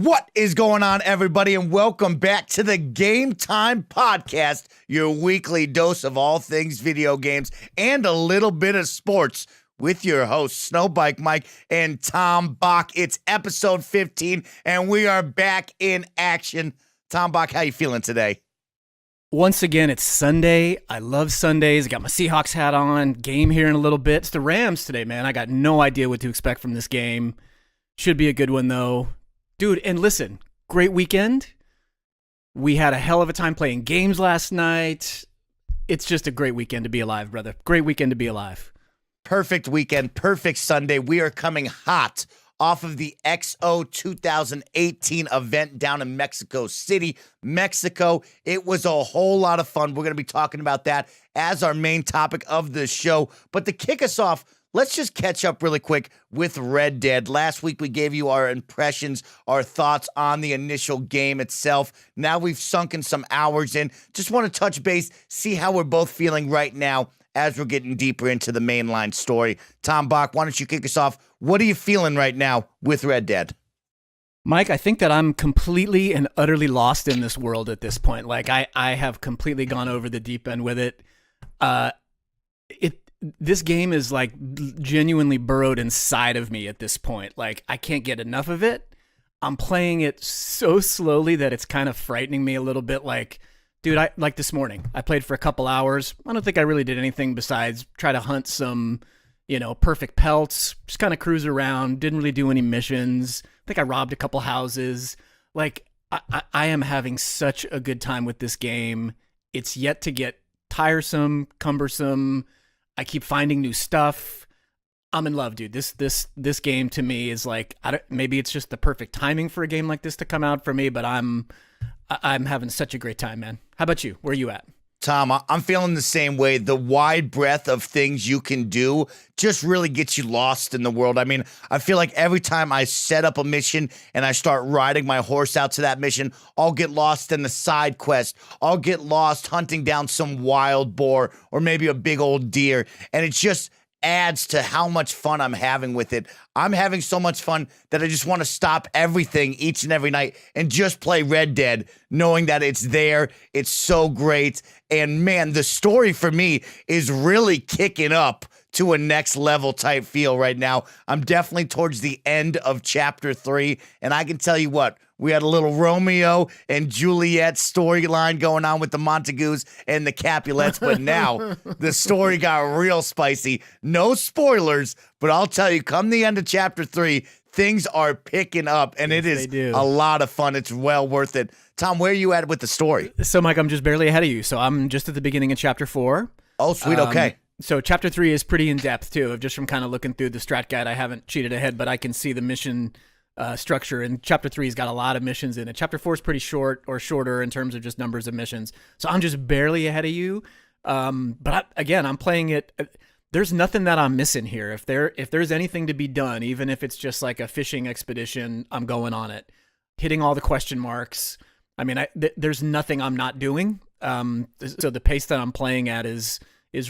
What is going on, everybody, and welcome back to the Game Time Podcast, your weekly dose of all things video games and a little bit of sports with your hosts, Snowbike Mike and Tom Bach. It's episode 15, and we are back in action. Tom Bach, how you feeling today? Once again, it's Sunday. I love Sundays. I got my Seahawks hat on. Game here in a little bit. It's the Rams today, man. I got no idea what to expect from this game. Should be a good one, though. Dude, and listen, great weekend. We had a hell of a time playing games last night. It's just a great weekend to be alive, brother. Great weekend to be alive. Perfect weekend, perfect Sunday. We are coming hot off of the XO 2018 event down in Mexico City, Mexico. It was a whole lot of fun. We're going to be talking about that as our main topic of the show. But to kick us off, let's just catch up really quick with Red Dead. Last week, we gave you our impressions, our thoughts on the initial game itself. Now we've sunken some hours in. Just want to touch base, see how we're both feeling right now as we're getting deeper into the mainline story. Tom Bach, why don't you kick us off? What are you feeling right now with Red Dead? Mike, I think that I'm completely and utterly lost in this world at this point. Like, I have completely gone over the deep end with it. This game is like genuinely burrowed inside of me at this point. Like, I can't get enough of it. I'm playing it so slowly that it's kind of frightening me a little bit. Like, dude, like this morning, I played for a couple hours. I don't think I really did anything besides try to hunt some, perfect pelts, just kind of cruise around, didn't really do any missions. I think I robbed a couple houses. Like, I am having such a good time with this game. It's yet to get tiresome, cumbersome. I keep finding new stuff. I'm in love, dude. This game to me is like, maybe it's just the perfect timing for a game like this to come out for me, but I'm having such a great time, man. How about you? Where are you at? Tom, I'm feeling the same way. The wide breadth of things you can do just really gets you lost in the world. I mean, I feel like every time I set up a mission and I start riding my horse out to that mission, I'll get lost in the side quest. I'll get lost hunting down some wild boar or maybe a big old deer. And it just adds to how much fun I'm having with it. I'm having so much fun that I just want to stop everything each and every night and just play Red Dead, knowing that it's there. It's so great. And man, the story for me is really kicking up to a next level type feel right now. I'm definitely towards the end of chapter 3, and I can tell you what, we had a little Romeo and Juliet storyline going on with the Montagues and the Capulets, but now the story got real spicy. No spoilers, but I'll tell you, come the end of chapter 3, things are picking up, and it is a lot of fun. It's well worth it. Tom, where are you at with the story? So, Mike, I'm just barely ahead of you. So I'm just at the beginning of chapter 4. Oh, sweet. Okay. So chapter 3 is pretty in-depth, too, just from kind of looking through the strat guide. I haven't cheated ahead, but I can see the mission structure, and chapter 3's got a lot of missions in it. Chapter 4 is pretty short or shorter in terms of just numbers of missions. So I'm just barely ahead of you. But I'm playing it. There's nothing that I'm missing here. If there's anything to be done, even if it's just like a fishing expedition, I'm going on it, hitting all the question marks. I mean, there's nothing I'm not doing. So the pace that I'm playing at is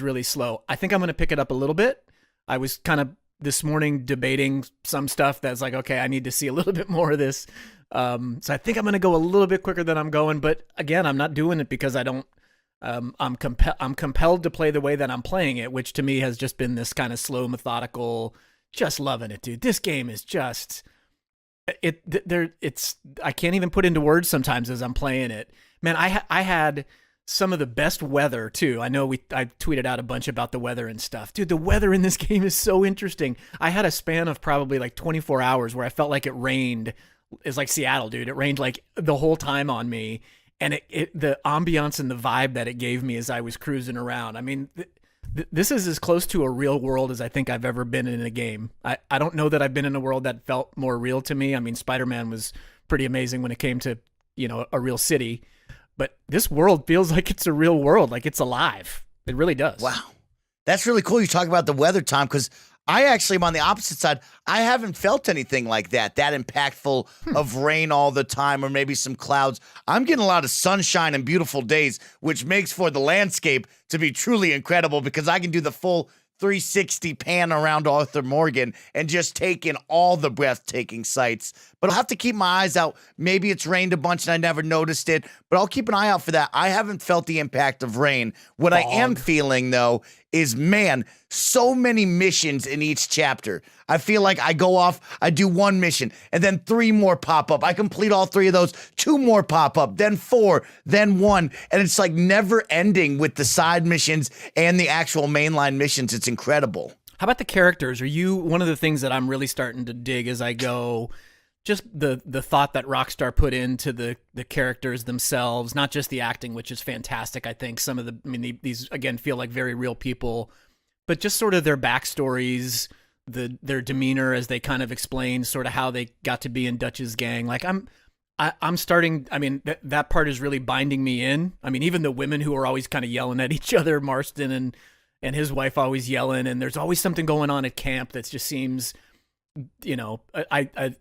really slow. I think I'm going to pick it up a little bit. I was kind of this morning debating some stuff that's like, okay, I need to see a little bit more of this. So I think I'm going to go a little bit quicker than I'm going. But again, I'm not doing it because I don't. I'm compelled to play the way that I'm playing it, which to me has just been this kind of slow, methodical. Just loving it, dude. This game is just it's. I can't even put into words sometimes as I'm playing it. Man, I had some of the best weather too. I know I tweeted out a bunch about the weather and stuff. Dude, the weather in this game is so interesting. I had a span of probably like 24 hours where I felt like it rained. It's like Seattle, dude. It rained like the whole time on me. And the ambiance and the vibe that it gave me as I was cruising around. I mean, this is as close to a real world as I think I've ever been in a game. I don't know that I've been in a world that felt more real to me. I mean, Spider-Man was pretty amazing when it came to, a real city. But this world feels like it's a real world, like it's alive. It really does. Wow. That's really cool you talk about the weather, Tom, because I actually am on the opposite side. I haven't felt anything like that impactful of rain all the time or maybe some clouds. I'm getting a lot of sunshine and beautiful days, which makes for the landscape to be truly incredible because I can do the full 360 pan around Arthur Morgan and just take in all the breathtaking sights. But I'll have to keep my eyes out. Maybe it's rained a bunch and I never noticed it, but I'll keep an eye out for that. I haven't felt the impact of rain. What I am feeling, though, is, man, so many missions in each chapter. I feel like I go off, I do one mission, and then 3 more pop up. I complete all 3 of those, 2 more pop up, then 4, then 1. And it's like never ending with the side missions and the actual mainline missions. It's incredible. How about the characters? Are you, one of the things that I'm really starting to dig as I go, just the thought that Rockstar put into the characters themselves, not just the acting, which is fantastic. I think some of the, I mean, these again feel like very real people, but just sort of their backstories, their demeanor as they kind of explain sort of how they got to be in Dutch's gang. Like I'm starting, I mean, that part is really binding me in. I mean, even the women who are always kind of yelling at each other, Marston and his wife always yelling, and there's always something going on at camp that just seems, you know, I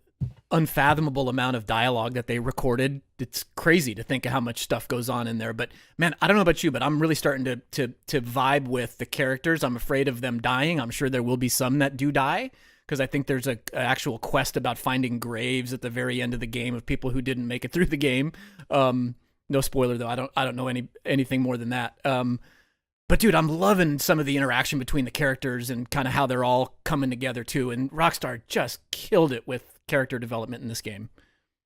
unfathomable amount of dialogue that they recorded. It's crazy to think of how much stuff goes on in there. But man, I don't know about you, but I'm really starting to vibe with the characters. I'm afraid of them dying. I'm sure there will be some that do die, because I think there's an actual quest about finding graves at the very end of the game of people who didn't make it through the game. No spoiler though. I don't know anything more than that. But dude, I'm loving some of the interaction between the characters and kind of how they're all coming together too. And Rockstar just killed it with character development in this game.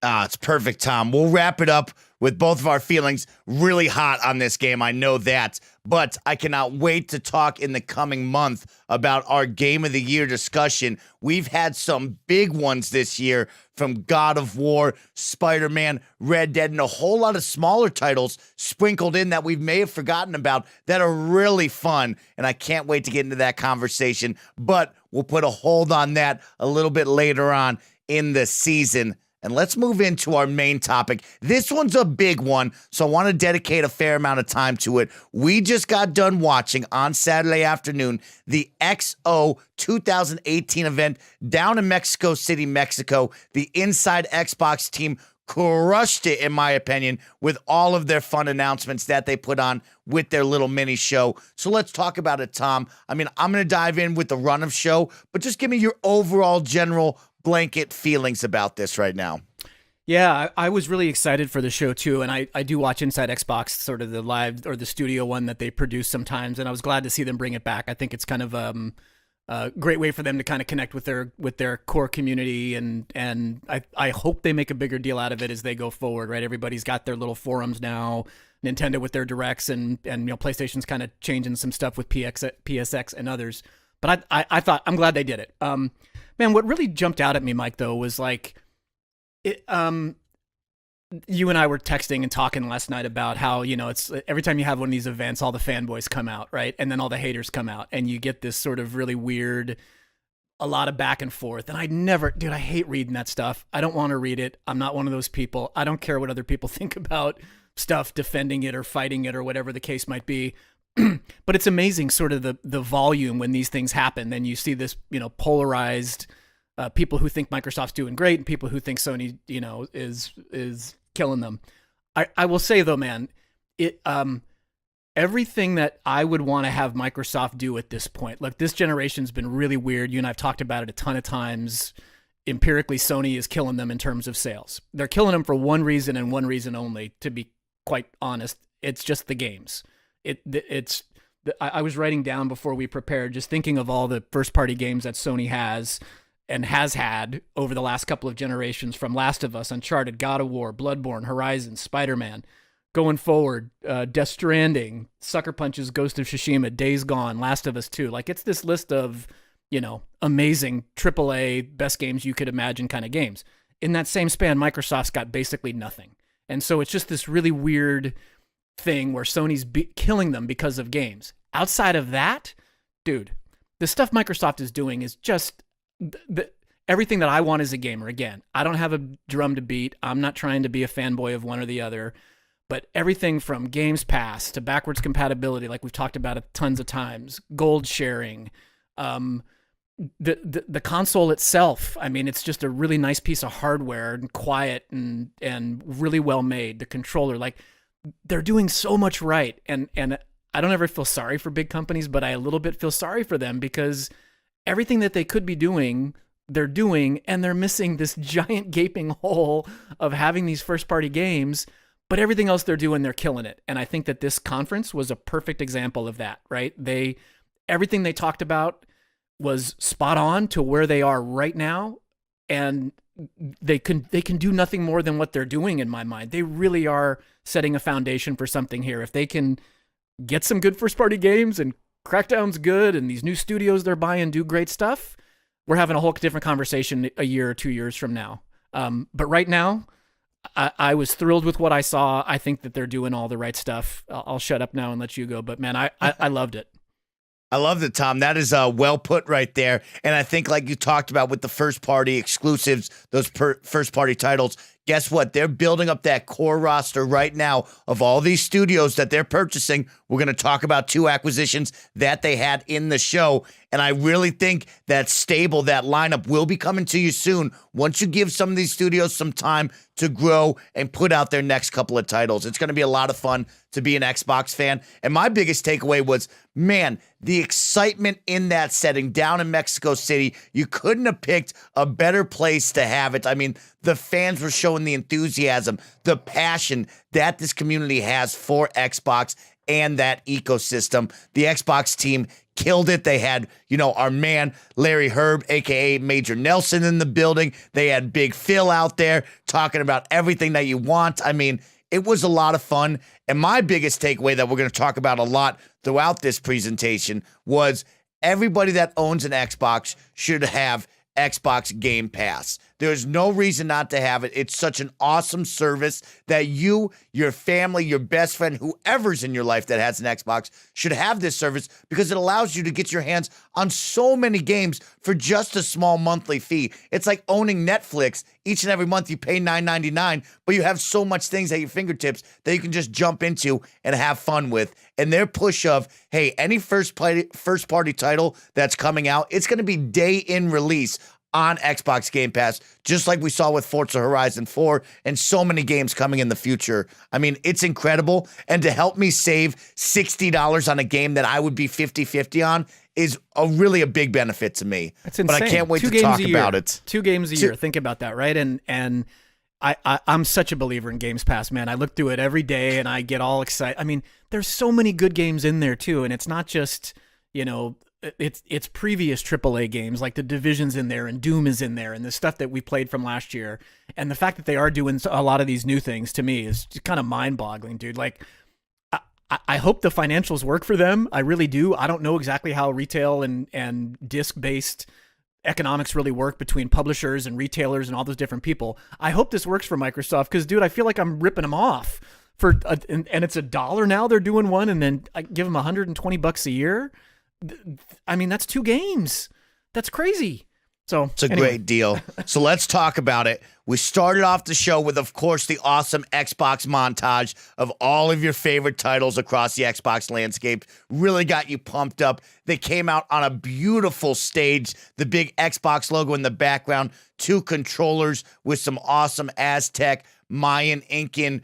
It's perfect, Tom. We'll wrap it up with both of our feelings really hot on this game. I know that, but I cannot wait to talk in the coming month about our Game of the Year discussion. We've had some big ones this year, from God of War, Spider-Man, Red Dead, and a whole lot of smaller titles sprinkled in that we may have forgotten about that are really fun, and I can't wait to get into that conversation, but we'll put a hold on that a little bit later on in the season. And let's move into our main topic. This one's a big one, so I want to dedicate a fair amount of time to it. We just got done watching on Saturday afternoon the XO 2018 event down in Mexico City, Mexico. The Inside Xbox team crushed it, in my opinion, with all of their fun announcements that they put on with their little mini show. So let's talk about it, Tom. I mean, I'm going to dive in with the run of show, but just give me your overall general blanket feelings about this right now. Yeah, I was really excited for the show too, and I do watch Inside Xbox, sort of the live or the studio one that they produce sometimes, and I was glad to see them bring it back. I think it's kind of a great way for them to kind of connect with their core community, and I hope they make a bigger deal out of it as they go forward. Right, everybody's got their little forums now. Nintendo with their directs, and you know, PlayStation's kind of changing some stuff with PSX and others. But I thought, I'm glad they did it. Man, what really jumped out at me, Mike, though, was like, you and I were texting and talking last night about how, you know, it's every time you have one of these events, all the fanboys come out, right? And then all the haters come out, and you get this sort of really weird, a lot of back and forth. And I hate reading that stuff. I don't want to read it. I'm not one of those people. I don't care what other people think about stuff, defending it or fighting it or whatever the case might be. But it's amazing sort of the volume when these things happen. Then you see this, you know, polarized people who think Microsoft's doing great and people who think Sony, you know, is killing them. I will say though, man, it everything that I would want to have Microsoft do at this point. Look, this generation's been really weird. You and I've talked about it a ton of times. Empirically, Sony is killing them in terms of sales. They're killing them for one reason and one reason only, to be quite honest. It's just the games. I was writing down before we prepared, just thinking of all the first-party games that Sony has and has had over the last couple of generations, from Last of Us, Uncharted, God of War, Bloodborne, Horizon, Spider-Man, going forward, Death Stranding, Sucker Punch's Ghost of Tsushima, Days Gone, Last of Us 2. Like, it's this list of, you know, amazing AAA, best games you could imagine kind of games. In that same span, Microsoft's got basically nothing. And so it's just this really weird thing where Sony's killing them because of games. Outside of that, dude, the stuff Microsoft is doing is just everything that I want as a gamer. Again, I don't have a drum to beat. I'm not trying to be a fanboy of one or the other, but everything from Games Pass to backwards compatibility, like we've talked about it tons of times, gold sharing, the console itself. I mean, it's just a really nice piece of hardware and quiet and really well made. The controller, like, they're doing so much right, and I don't ever feel sorry for big companies, but I a little bit feel sorry for them because everything that they could be doing, they're doing, and they're missing this giant gaping hole of having these first party games, but everything else they're doing, they're killing it. And I think that this conference was a perfect example of that, right? Everything they talked about was spot on to where they are right now. And they can do nothing more than what they're doing in my mind. They really are setting a foundation for something here. If they can get some good first party games and Crackdown's good and these new studios they're buying do great stuff, we're having a whole different conversation a year or 2 years from now. But right now, I was thrilled with what I saw. I think that they're doing all the right stuff. I'll shut up now and let you go. But man, I loved it. I love it, Tom. That is well put right there. And I think like you talked about with the first party exclusives, those first party titles, guess what? They're building up that core roster right now of all these studios that they're purchasing. We're going to talk about 2 acquisitions that they had in the show. And I really think that stable, that lineup will be coming to you soon once you give some of these studios some time to grow and put out their next couple of titles. It's going to be a lot of fun to be an Xbox fan. And my biggest takeaway was, man, the excitement in that setting down in Mexico City. You couldn't have picked a better place to have it. I mean, the fans were showing the enthusiasm, the passion that this community has for Xbox and that ecosystem. The Xbox team killed it. They had, our man, Larry Herb, a.k.a. Major Nelson, in the building. They had Big Phil out there talking about everything that you want. I mean, it was a lot of fun. And my biggest takeaway that we're going to talk about a lot throughout this presentation was everybody that owns an Xbox should have Xbox Game Pass. There's no reason not to have it. It's such an awesome service that you, your family, your best friend, whoever's in your life that has an Xbox should have this service because it allows you to get your hands on so many games for just a small monthly fee. It's like owning Netflix. Each and every month you pay $9.99, but you have so much things at your fingertips that you can just jump into and have fun with. And their push of, hey, any first party title that's coming out, it's going to be day in release on Xbox Game Pass, just like we saw with Forza Horizon 4 and so many games coming in the future. I mean, it's incredible. And to help me save $60 on a game that I would be 50-50 on is really a big benefit to me. That's insane. But I can't wait to talk about it. 2 games a year. Think about that, right? And I'm such a believer in Games Pass, man. I look through it every day and I get all excited. I mean, there's so many good games in there too. And it's not just, it's previous AAA games, like The Division's in there and Doom is in there and the stuff that we played from last year. And the fact that they are doing a lot of these new things to me is just kind of mind-boggling, dude. Like, I hope the financials work for them. I really do. I don't know exactly how retail and disc-based economics really work between publishers and retailers and all those different people. I hope this works for Microsoft because, dude, I feel like I'm ripping them off and it's $1 now. They're doing one, and then I give them $120 a year. I mean, that's 2 games. That's crazy. So it's a great deal. So let's talk about it. We started off the show with, of course, the awesome Xbox montage of all of your favorite titles across the Xbox landscape. Really got you pumped up. They came out on a beautiful stage, the big Xbox logo in the background, 2 controllers with some awesome Aztec, Mayan, Incan,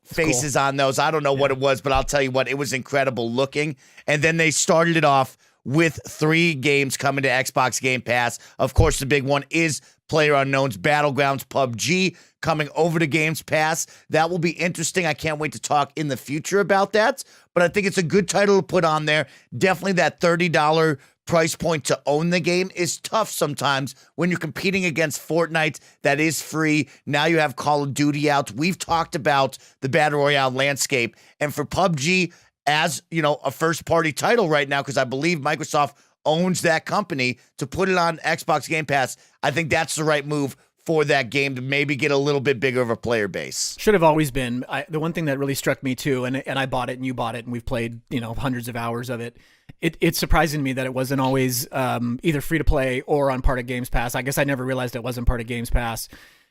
faces on those. I don't know what it was, but I'll tell you what, it was incredible looking. And then they started it off with 3 games coming to Xbox Game Pass. Of course, the big one is PlayerUnknown's Battlegrounds PUBG coming over to Games Pass. That will be interesting. I can't wait to talk in the future about that. But I think it's a good title to put on there. Definitely that $30 price point to own the game is tough sometimes when you're competing against Fortnite that is free. Now you have Call of Duty out. We've talked about the Battle Royale landscape. And for PUBG, as a first party title right now, because I believe Microsoft owns that company, to put it on Xbox Game Pass, I think that's the right move for that game to maybe get a little bit bigger of a player base. Should have always been. The one thing that really struck me too, and I bought it and you bought it and we've played hundreds of hours of it. It's surprising to me that it wasn't always either free to play or on part of Games Pass. I guess I never realized it wasn't part of Games Pass.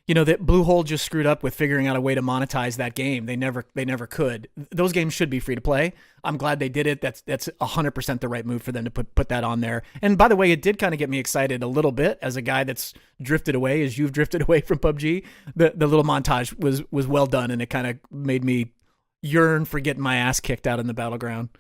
That Bluehole just screwed up with figuring out a way to monetize that game. They never could. Those games should be free to play. I'm glad they did it. That's 100% the right move for them to put that on there. And by the way, it did kind of get me excited a little bit as a guy that's drifted away, as you've drifted away from PUBG. The little montage was well done, and it kind of made me yearn for getting my ass kicked out in the battleground.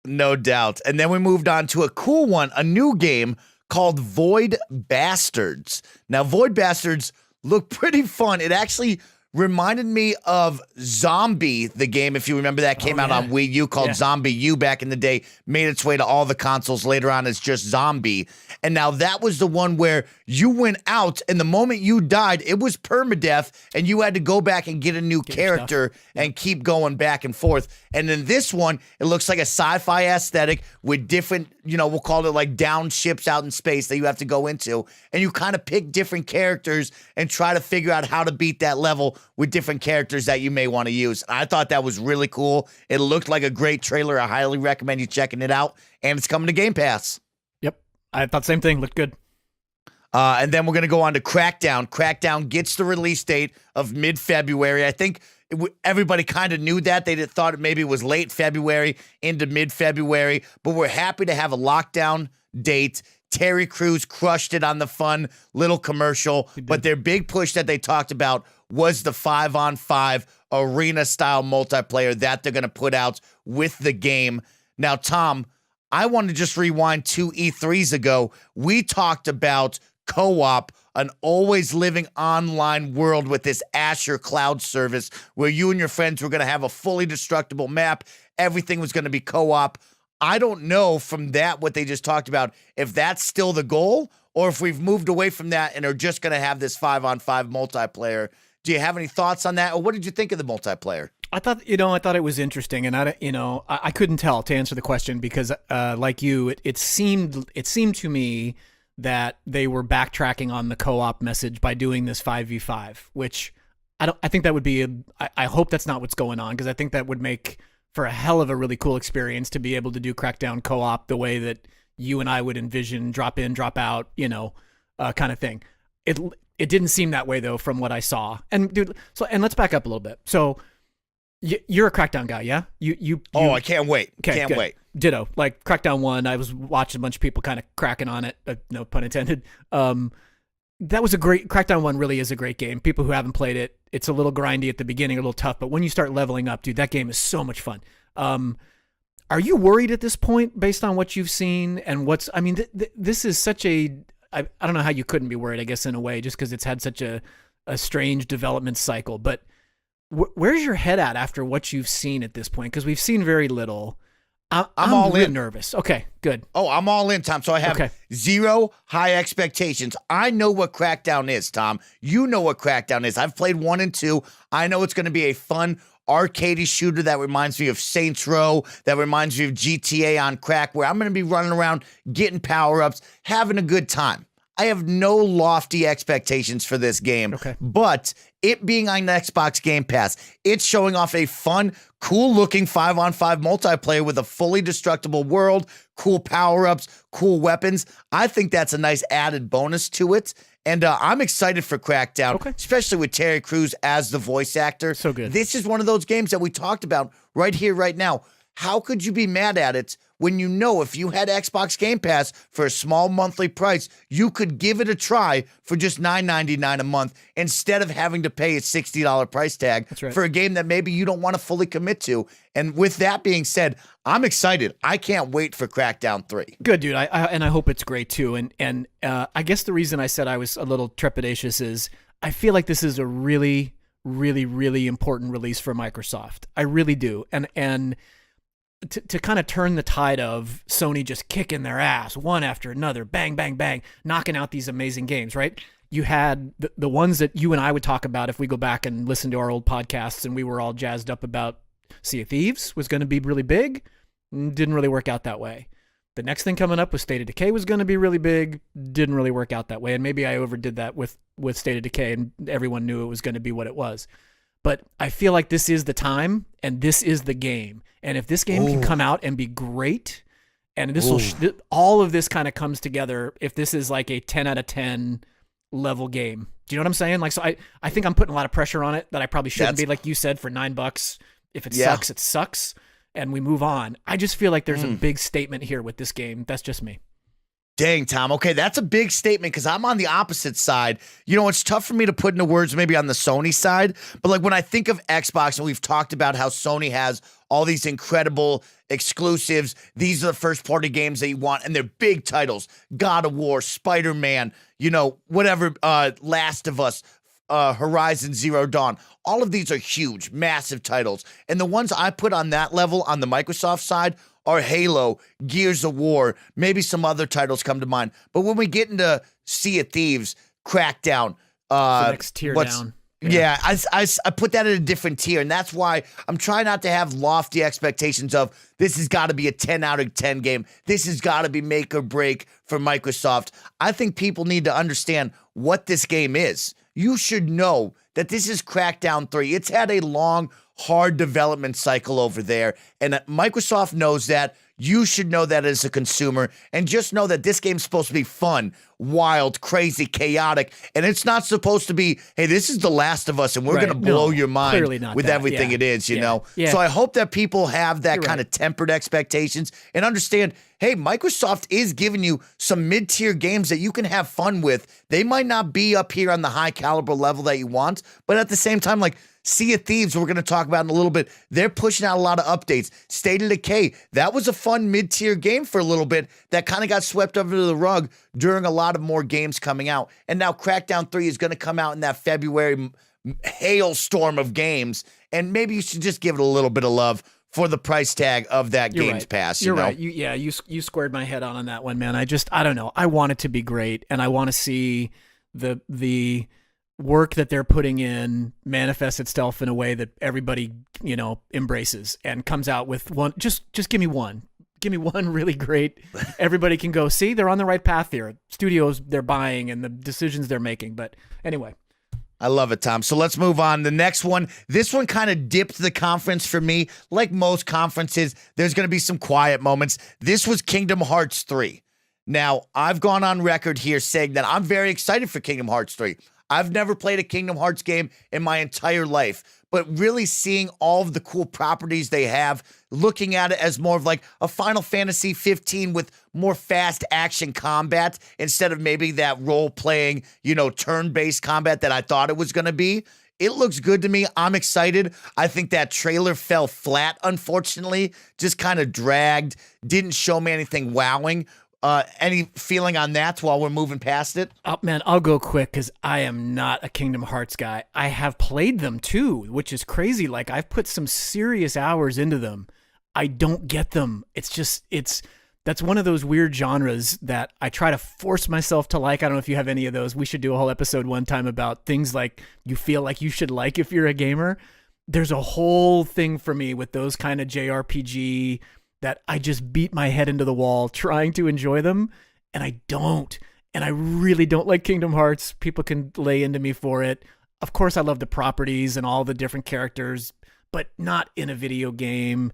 No doubt. And then we moved on to a cool one, a new game called Void Bastards. Now, Void Bastards look pretty fun. It actually reminded me of Zombie, the game, if you remember that, came out on Wii U, called Zombie U back in the day, made its way to all the consoles later on as just Zombie. And now that was the one where you went out, and the moment you died, it was permadeath, and you had to go back and get a new character and keep going back and forth. And in this one, it looks like a sci-fi aesthetic with different, we'll call it like down ships out in space that you have to go into. And you kind of pick different characters and try to figure out how to beat that level with different characters that you may want to use. I thought that was really cool. It looked like a great trailer. I highly recommend you checking it out. And it's coming to Game Pass. Yep. I thought the same thing. Looked good. And then we're going to go on to Crackdown. Crackdown gets the release date of mid-February. I think everybody kind of knew that. They thought maybe it was late February into mid-February. But we're happy to have a lockdown date. Terry Crews crushed it on the fun little commercial. But their big push that they talked about was the 5-on-5 arena-style multiplayer that they're going to put out with the game. Now, Tom, I want to just rewind 2 E3s ago. We talked about co-op, an always living online world with this Azure cloud service where you and your friends were going to have a fully destructible map. Everything was going to be co-op. I don't know from that, what they just talked about, if that's still the goal or if we've moved away from that and are just going to have this 5-on-5 multiplayer. Do you have any thoughts on that? Or what did you think of the multiplayer? I thought it was interesting, and I couldn't tell, to answer the question, because like you, it seemed to me that they were backtracking on the co-op message by doing this 5v5, which I think that would be I hope that's not what's going on, because I think that would make for a hell of a really cool experience to be able to do Crackdown co-op the way that you and I would envision, drop in, drop out, kind of thing. It didn't seem that way though from what I saw. And dude, and let's back up a little bit. So you're a Crackdown guy, yeah? I can't wait. Okay, can't wait. Ditto. Like Crackdown 1, I was watching a bunch of people kind of cracking on it, no pun intended. That was a great, Crackdown 1 really is a great game. People who haven't played it, it's a little grindy at the beginning, a little tough, but when you start leveling up, dude, that game is so much fun. Are you worried at this point based on what you've seen and this is such a, I don't know how you couldn't be worried, I guess, in a way, just because it's had such a strange development cycle, but where's your head at after what you've seen at this point? Because we've seen very little. I'm all in. Nervous. Okay, good. Oh, I'm all in, Tom. So I have zero high expectations. I know what Crackdown is, Tom. You know what Crackdown is. I've played 1 and 2. I know it's going to be a fun arcadey shooter that reminds me of Saints Row, that reminds me of GTA on crack, where I'm going to be running around, getting power-ups, having a good time. I have no lofty expectations for this game, but it being on Xbox Game Pass, it's showing off a fun, cool-looking 5-on-5 multiplayer with a fully destructible world, cool power-ups, cool weapons. I think that's a nice added bonus to it, and I'm excited for Crackdown, especially with Terry Crews as the voice actor. So good. This is one of those games that we talked about right here, right now. How could you be mad at it when you know if you had Xbox Game Pass for a small monthly price, you could give it a try for just $9.99 a month instead of having to pay a $60 price tag for a game that maybe you don't want to fully commit to? And with that being said, I'm excited. I can't wait for Crackdown 3. Good, dude. I hope it's great too. And I guess the reason I said I was a little trepidatious is I feel like this is a really, really, really important release for Microsoft. I really do. And to kind of turn the tide of Sony just kicking their ass one after another, bang, bang, bang, knocking out these amazing games, right? You had the ones that you and I would talk about if we go back and listen to our old podcasts, and we were all jazzed up about Sea of Thieves was going to be really big. Didn't really work out that way. The next thing coming up was State of Decay was going to be really big. Didn't really work out that way. And maybe I overdid that with State of Decay, and everyone knew it was going to be what it was. But I feel like this is the time, and this is the game. And if this game can come out and be great, and this will all of this kind of comes together, if this is like a 10 out of 10 level game. Do you know what I'm saying? Like, so I think I'm putting a lot of pressure on it that I probably shouldn't be, like you said, for $9. If it sucks, it sucks, and we move on. I just feel like there's a big statement here with this game. That's just me. Dang, Tom. Okay, that's a big statement because I'm on the opposite side. You know, it's tough for me to put into words maybe on the Sony side, but like when I think of Xbox, and we've talked about how Sony has all these incredible exclusives, these are the first party games that you want, and they're big titles. God of War, Spider-Man, you know, whatever, Last of Us, Horizon Zero Dawn. All of these are huge, massive titles. And the ones I put on that level on the Microsoft side are Halo, Gears of War, maybe some other titles come to mind. But when we get into Sea of Thieves, Crackdown, the next tier down. Yeah, I put that in a different tier, and that's why I'm trying not to have lofty expectations of this has got to be a 10 out of 10 game. This has got to be make or break for Microsoft. I think people need to understand what this game is. You should know that this is Crackdown 3. It's had a long, hard development cycle over there, and Microsoft knows that. You should know that as a consumer, and just know that this game's supposed to be fun, wild, crazy, chaotic, and it's not supposed to be, hey, this is The Last of Us, and we're going to blow your mind with everything it is, you know? Yeah. So I hope that people have that kind of tempered expectations and understand, hey, Microsoft is giving you some mid-tier games that you can have fun with. They might not be up here on the high caliber level that you want, but at the same time, like, Sea of Thieves, we're going to talk about in a little bit. They're pushing out a lot of updates. State of Decay, that was a fun mid-tier game for a little bit that kind of got swept under the rug during a lot of more games coming out. And now Crackdown 3 is going to come out in that February hailstorm of games. And maybe you should just give it a little bit of love for the price tag of that Games Pass. You're know? right. You squared my head on that one, man. I don't know. I want it to be great, and I want to see the work that they're putting in manifests itself in a way that everybody, you know, embraces and comes out with one. Just give me one. Give me one really great. Everybody can go, see, they're on the right path here. Studios they're buying and the decisions they're making. But anyway. I love it, Tom. So let's move on. The next one, this one kind of dipped the conference for me. Like most conferences, there's going to be some quiet moments. This was Kingdom Hearts 3. Now, I've gone on record here saying that I'm very excited for Kingdom Hearts 3. I've never played a Kingdom Hearts game in my entire life, but really seeing all of the cool properties they have, looking at it as more of like a Final Fantasy 15 with more fast action combat instead of maybe that role-playing, you know, turn-based combat that I thought it was going to be. It looks good to me. I'm excited. I think that trailer fell flat, unfortunately, just kind of dragged, didn't show me anything wowing. Any feeling on that while we're moving past it? Oh, man, I'll go quick because I am not a Kingdom Hearts guy. I have played them too, which is crazy. Like, I've put some serious hours into them. I don't get them. That's one of those weird genres that I try to force myself to like. I don't know if you have any of those. We should do a whole episode one time about things like you feel like you should like if you're a gamer. There's a whole thing for me with those kind of JRPG that I just beat my head into the wall trying to enjoy them, and I don't. And I really don't like Kingdom Hearts. People can lay into me for it. Of course, I love the properties and all the different characters, but not in a video game.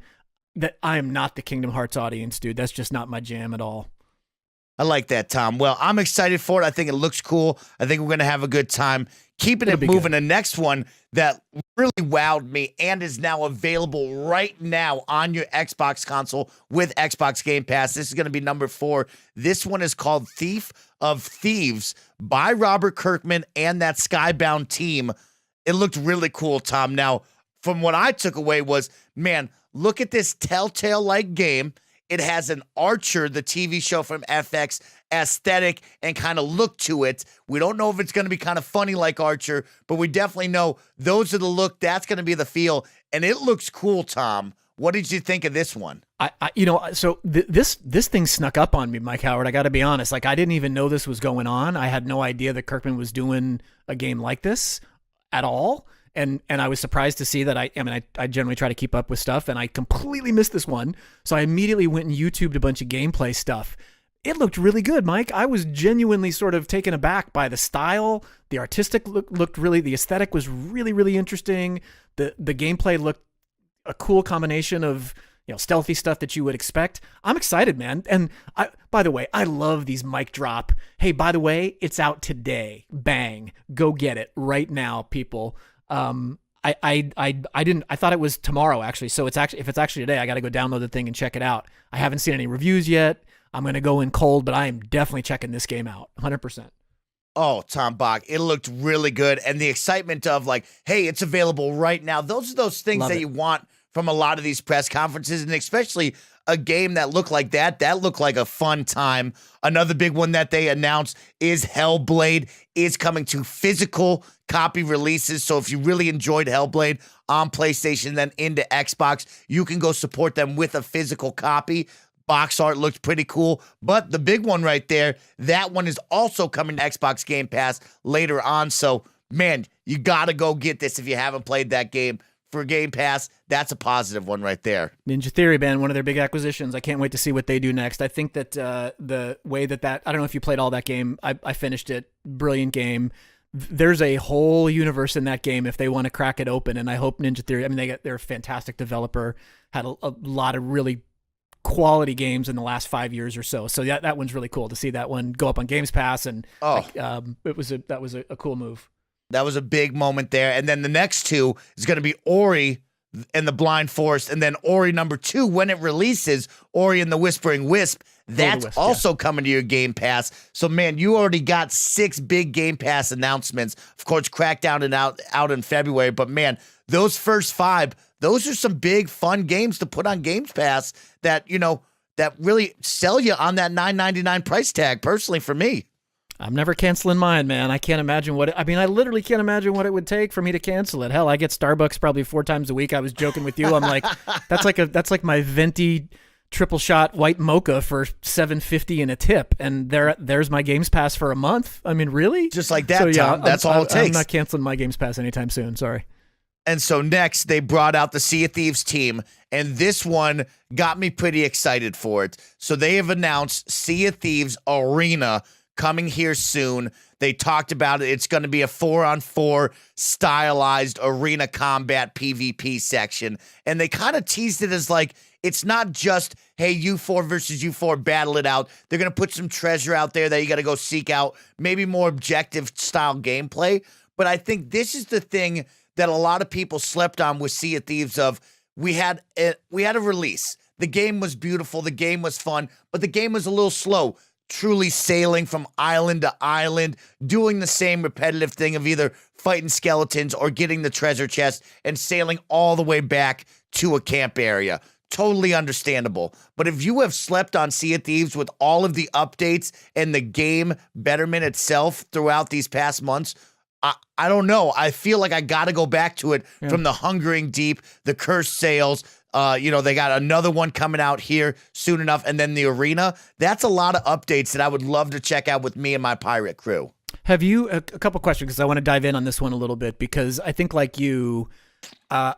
That I am not the Kingdom Hearts audience, dude. That's just not my jam at all. I like that, Tom. Well, I'm excited for it. I think it looks cool. I think we're going to have a good time. Keeping it moving. The next one that really wowed me and is now available right now on your Xbox console with Xbox Game Pass. This is going to be number 4. This one is called Thief of Thieves by Robert Kirkman and that Skybound team. It looked really cool, Tom. Now, from what I took away was, man, look at this Telltale-like game. It has an Archer, the TV show from FX, aesthetic and kind of look to it. We don't know if it's going to be kind of funny like Archer, but we definitely know those are the look. That's going to be the feel. And it looks cool, Tom. What did you think of this one? This thing snuck up on me, Mike Howard. I got to be honest. Like, I didn't even know this was going on. I had no idea that Kirkman was doing a game like this at all. And I was surprised to see that I generally try to keep up with stuff, and I completely missed this one. So I immediately went and YouTubed a bunch of gameplay stuff. It looked really good, Mike. I was genuinely sort of taken aback by the style. The artistic looked really, the aesthetic was really, really interesting. The gameplay looked a cool combination of, you know, stealthy stuff that you would expect. I'm excited, man. And by the way, I love these mic drop. Hey, by the way, it's out today. Bang. Go get it right now, people. I thought it was tomorrow actually. So if it's actually today, I got to go download the thing and check it out. I haven't seen any reviews yet. I'm going to go in cold, but I am definitely checking this game out 100%. Oh, Tom Bach, it looked really good. And the excitement of like, hey, it's available right now. Those are those things Love that it. you want from a lot of these press conferences, and especially a game that looked like that. That looked like a fun time. Another big one that they announced is Hellblade is coming to physical copy releases. So if you really enjoyed Hellblade on PlayStation, then into Xbox, you can go support them with a physical copy. Box art looked pretty cool, but the big one right there, that one is also coming to Xbox Game Pass later on. So, man, you got to go get this if you haven't played that game for Game Pass. That's a positive one right there. Ninja Theory, man, one of their big acquisitions. I can't wait to see what they do next. I think that the way that I don't know if you played all that game. I finished it. Brilliant game. There's a whole universe in that game if they want to crack it open, and I hope Ninja Theory, I mean, they're a fantastic developer, had a lot of really quality games in the last 5 years or so. So that one's really cool to see that one go up on Games Pass, and that was a cool move. That was a big moment there. And then the next two is going to be Ori and the Blind Forest, and then Ori number 2 when it releases, Ori and the Whispering Wisp. That's also coming to your Game Pass. So, man, you already got 6 big Game Pass announcements. Of course, Crackdown and out in February. But, man, those first 5, those are some big, fun games to put on Games Pass that, you know, that really sell you on that $9.99 price tag, personally, for me. I'm never canceling mine, man. I can't imagine I literally can't imagine what it would take for me to cancel it. Hell, I get Starbucks probably 4 times a week. I was joking with you. I'm like, that's like my venti triple shot white mocha for $7.50 and a tip, and there's my Games Pass for a month. I mean, really? Just like that, so, yeah, Tom. That's all it takes. I'm not canceling my Games Pass anytime soon. Sorry. And so next, they brought out the Sea of Thieves team, and this one got me pretty excited for it. So they have announced Sea of Thieves Arena coming here soon. They talked about it. It's going to be a 4-on-4 stylized arena combat PvP section. And they kind of teased it as like, it's not just, hey, U4 versus U4, battle it out. They're going to put some treasure out there that you got to go seek out, maybe more objective style gameplay. But I think this is the thing that a lot of people slept on with Sea of Thieves of, we had a release. The game was beautiful. The game was fun, but the game was a little slow. Truly sailing from island to island, doing the same repetitive thing of either fighting skeletons or getting the treasure chest and sailing all the way back to a camp area. Totally understandable. But if you have slept on Sea of Thieves with all of the updates and the game betterment itself throughout these past months, I don't know. I feel like I got to go back to it from the Hungering Deep, the Cursed Sails. They got another one coming out here soon enough, and then the arena. That's a lot of updates that I would love to check out with me and my pirate crew. Have you, a couple questions, because I want to dive in on this one a little bit, because I think like you, I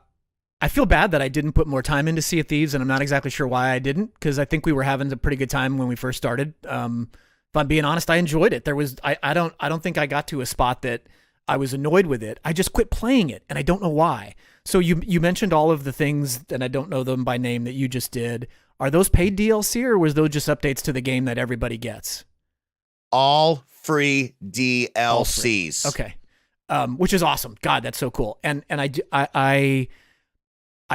feel bad that I didn't put more time into Sea of Thieves, and I'm not exactly sure why I didn't, because I think we were having a pretty good time when we first started. If I'm being honest, I enjoyed it. I don't think I got to a spot that I was annoyed with it. I just quit playing it, and I don't know why. So you mentioned all of the things, and I don't know them by name, that you just did. Are those paid DLC, or was those just updates to the game that everybody gets? All free DLCs. All free. Okay. Which is awesome. God, that's so cool. And I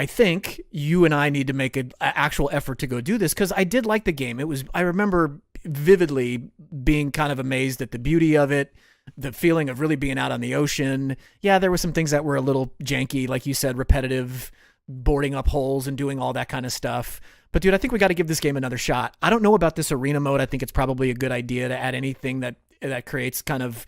think you and I need to make an actual effort to go do this, because I did like the game. I remember vividly being kind of amazed at the beauty of it, the feeling of really being out on the ocean. Yeah, there were some things that were a little janky, like you said, repetitive, boarding up holes and doing all that kind of stuff. But dude, I think we got to give this game another shot. I don't know about this arena mode. I think it's probably a good idea to add anything that creates kind of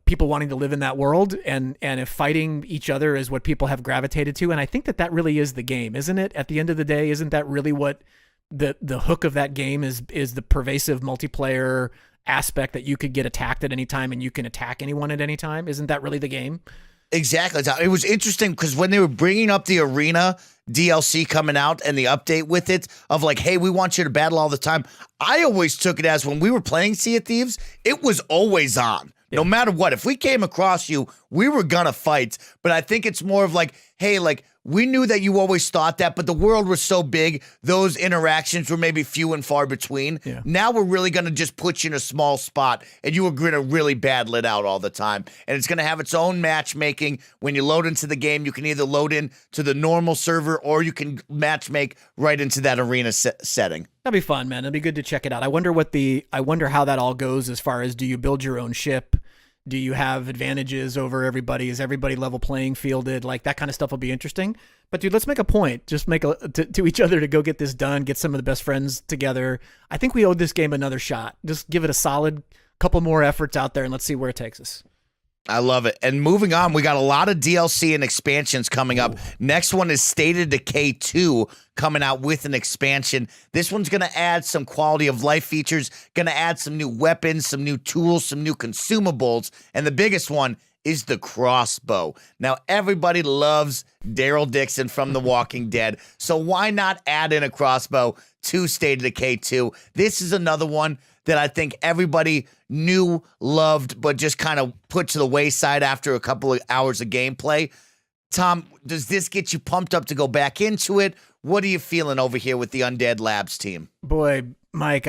people wanting to live in that world, and if fighting each other is what people have gravitated to. And I think that really is the game, isn't it? At the end of the day, isn't that really what the hook of that game is the pervasive multiplayer aspect, that you could get attacked at any time and you can attack anyone at any time? Isn't that really the game? Exactly. It was interesting because when they were bringing up the arena DLC coming out and the update with it of like, hey, we want you to battle all the time, I always took it as when we were playing Sea of Thieves, it was always on. Yeah. No matter what, if we came across you, we were gonna fight. But I think it's more of like, hey, like, we knew that you always thought that, but the world was so big, those interactions were maybe few and far between. Yeah. Now we're really going to just put you in a small spot, and you are going to really battle it out all the time. And it's going to have its own matchmaking. When you load into the game, you can either load in to the normal server, or you can matchmake right into that arena setting. That'd be fun, man. It'd be good to check it out. I wonder how that all goes as far as, do you build your own ship? Do you have advantages over everybody? Is everybody level playing fielded? Like, that kind of stuff will be interesting. But dude, let's make a point. Just make to each other to go get this done. Get some of the best friends together. I think we owe this game another shot. Just give it a solid couple more efforts out there, and let's see where it takes us. I love it. And moving on, we got a lot of DLC and expansions coming up. Next one is State of Decay 2 coming out with an expansion. This one's going to add some quality of life features, going to add some new weapons, some new tools, some new consumables. And the biggest one is the crossbow. Now, everybody loves Daryl Dixon from The Walking Dead, so why not add in a crossbow to State of Decay 2? This is another one that I think everybody knew, loved, but just kind of put to the wayside after a couple of hours of gameplay. Tom, does this get you pumped up to go back into it? What are you feeling over here with the Undead Labs team? Boy, Mike,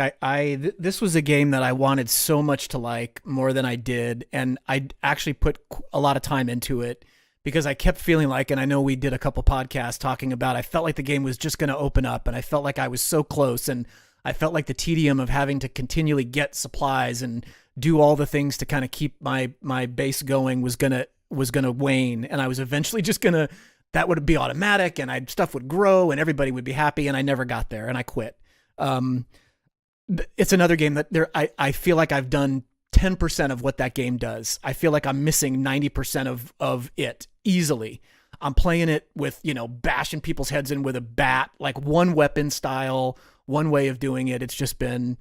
this was a game that I wanted so much to like, more than I did, and I actually put a lot of time into it because I kept feeling like, and I know we did a couple podcasts talking about, I felt like the game was just going to open up, and I felt like I was so close, and I felt like the tedium of having to continually get supplies and do all the things to kind of keep my base going was gonna wane, and I was eventually just gonna, that would be automatic, and stuff would grow, and everybody would be happy, and I never got there, and I quit. It's another game that I feel like I've done 10% of what that game does. I feel like I'm missing 90% of it easily. I'm playing it with, bashing people's heads in with a bat, like one weapon style, one way of doing it. It's just been,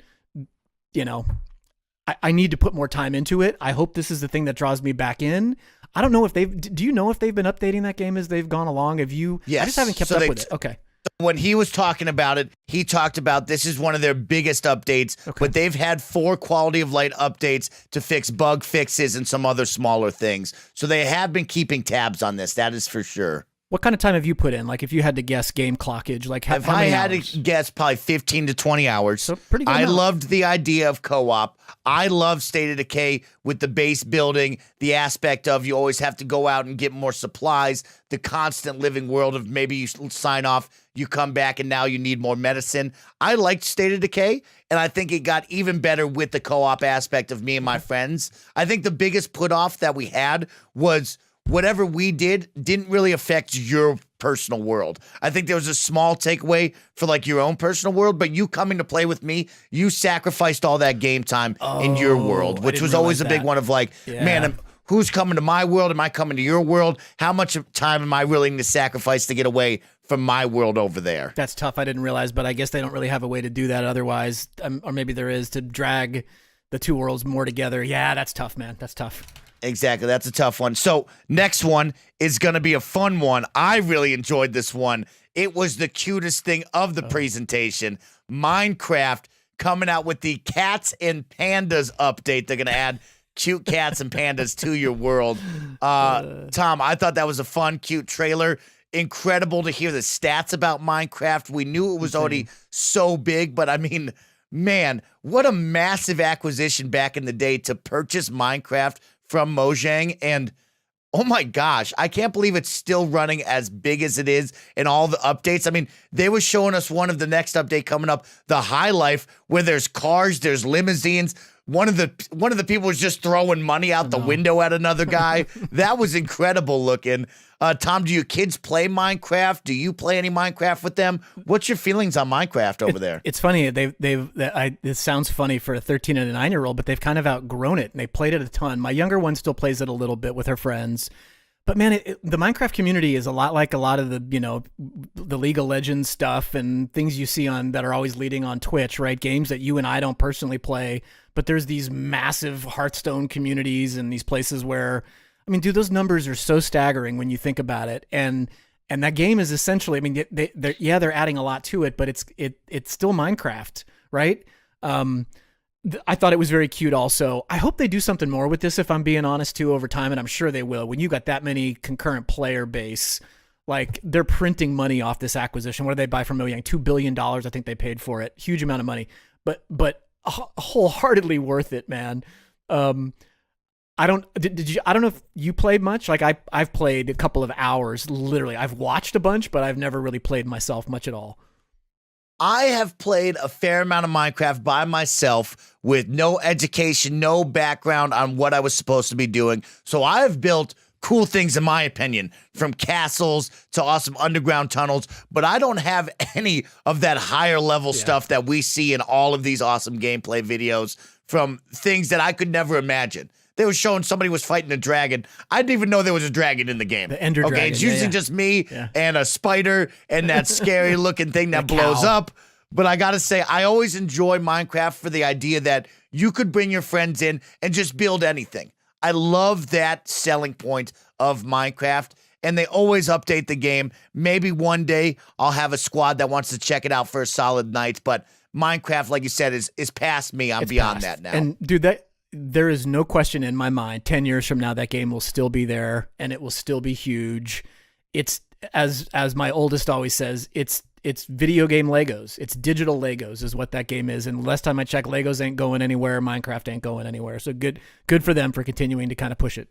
I need to put more time into it. I hope this is the thing that draws me back in. I don't know if do you know if they've been updating that game as they've gone along? Have you? Yes. I just haven't kept up with it. Okay. When he was talking about it, he talked about this is one of their biggest updates, but they've had 4 quality of life updates to fix bug fixes and some other smaller things. So they have been keeping tabs on this. That is for sure. What kind of time have you put in? Like, if you had to guess game clockage, like how if I many had hours? to guess, probably 15 to 20 hours. So pretty good I amount. loved the idea of co-op. I love State of Decay with the base building, the aspect of you always have to go out and get more supplies, the constant living world of maybe you sign off, you come back, and now you need more medicine. I liked State of Decay, and I think it got even better with the co-op aspect of me and my friends. I think the biggest put-off that we had was whatever we did didn't really affect your personal world. I think there was a small takeaway for like your own personal world, but you coming to play with me, you sacrificed all that game time in your world, which was always a big one of like, man, who's coming to my world? Am I coming to your world? How much time am I willing to sacrifice to get away from my world over there? That's tough. I didn't realize, but I guess they don't really have a way to do that otherwise, or maybe there is, to drag the two worlds more together. Yeah, that's tough, man. That's tough. Exactly. That's a tough one. So next one is going to be a fun one. I really enjoyed this one. It was the cutest thing of the presentation. Minecraft coming out with the Cats and Pandas update. They're going to add cute cats and pandas to your world. Tom, I thought that was a fun, cute trailer. Incredible to hear the stats about Minecraft. We knew it was already so big, but I mean, man, what a massive acquisition back in the day to purchase Minecraft from Mojang. And oh my gosh, I can't believe it's still running as big as it is and all the updates. I mean, they were showing us one of the next update coming up, the High Life, where there's cars, there's limousines. One of the people was just throwing money out the window at another guy. That was incredible looking. Tom, do your kids play Minecraft? Do you play any Minecraft with them? What's your feelings on Minecraft over there? It's funny. It sounds funny for a 13 and a 9-year-old, but they've kind of outgrown it and they played it a ton. My younger one still plays it a little bit with her friends. But man, the Minecraft community is a lot like a lot of the League of Legends stuff and things you see on that are always leading on Twitch, right? Games that you and I don't personally play, but there's these massive Hearthstone communities and these places where, I mean, dude, those numbers are so staggering when you think about it. And that game is essentially, I mean, they're adding a lot to it, but it's still Minecraft, right? I thought it was very cute also. I hope they do something more with this, if I'm being honest, too, over time, and I'm sure they will. When you got that many concurrent player base, Like they're printing money off this acquisition. What did they buy for Mojang? $2 billion. I think they paid for it. Huge amount of money, but wholeheartedly worth it, man. I don't know if you played much. Like I've played a couple of hours. Literally, I've watched a bunch, but I've never really played myself much at all. I have played a fair amount of Minecraft by myself with no education, no background on what I was supposed to be doing. So I have built cool things, in my opinion, from castles to awesome underground tunnels, but I don't have any of that higher level stuff that we see in all of these awesome gameplay videos from things that I could never imagine. They were showing somebody was fighting a dragon. I didn't even know there was a dragon in the game. The Ender Dragon. Okay, it's usually just me and a spider and that scary looking thing that blows up. But I gotta say, I always enjoy Minecraft for the idea that you could bring your friends in and just build anything. I love that selling point of Minecraft, and they always update the game. Maybe one day I'll have a squad that wants to check it out for a solid night, but Minecraft, like you said, is past me. I'm beyond that now. And dude, there is no question in my mind, 10 years from now, that game will still be there and it will still be huge. It's, as my oldest always says, it's video game Legos. It's digital Legos is what that game is. And last time I checked, Legos ain't going anywhere. Minecraft ain't going anywhere. So good for them for continuing to kind of push it.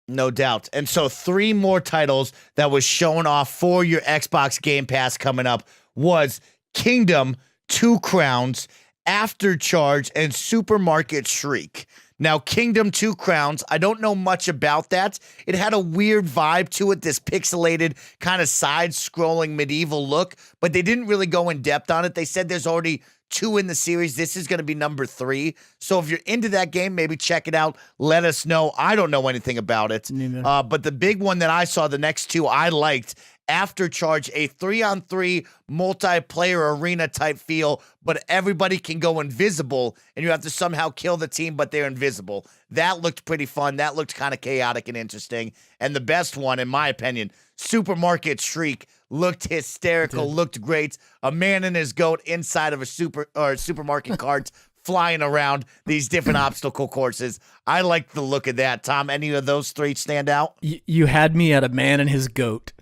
No doubt. And so 3 more titles that was shown off for your Xbox Game Pass coming up was Kingdom, Two Crowns, Aftercharge, and Supermarket Shriek. Now, Kingdom, Two Crowns, I don't know much about that. It had a weird vibe to it, this pixelated kind of side-scrolling medieval look, but they didn't really go in depth on it. They said there's already 2 in the series. This is going to be number 3. So if you're into that game, maybe check it out. Let us know. I don't know anything about it. But the big one that I saw, the next 2 I liked, Aftercharge, a 3-on-3 multiplayer arena type feel, but everybody can go invisible and you have to somehow kill the team, but they're invisible. That looked pretty fun. That looked kind of chaotic and interesting. And the best one, in my opinion, Supermarket Shriek, looked hysterical, looked great. A man and his goat inside of a supermarket cart flying around these different obstacle courses. I like the look of that. Tom, any of those 3 stand out? You had me at a man and his goat.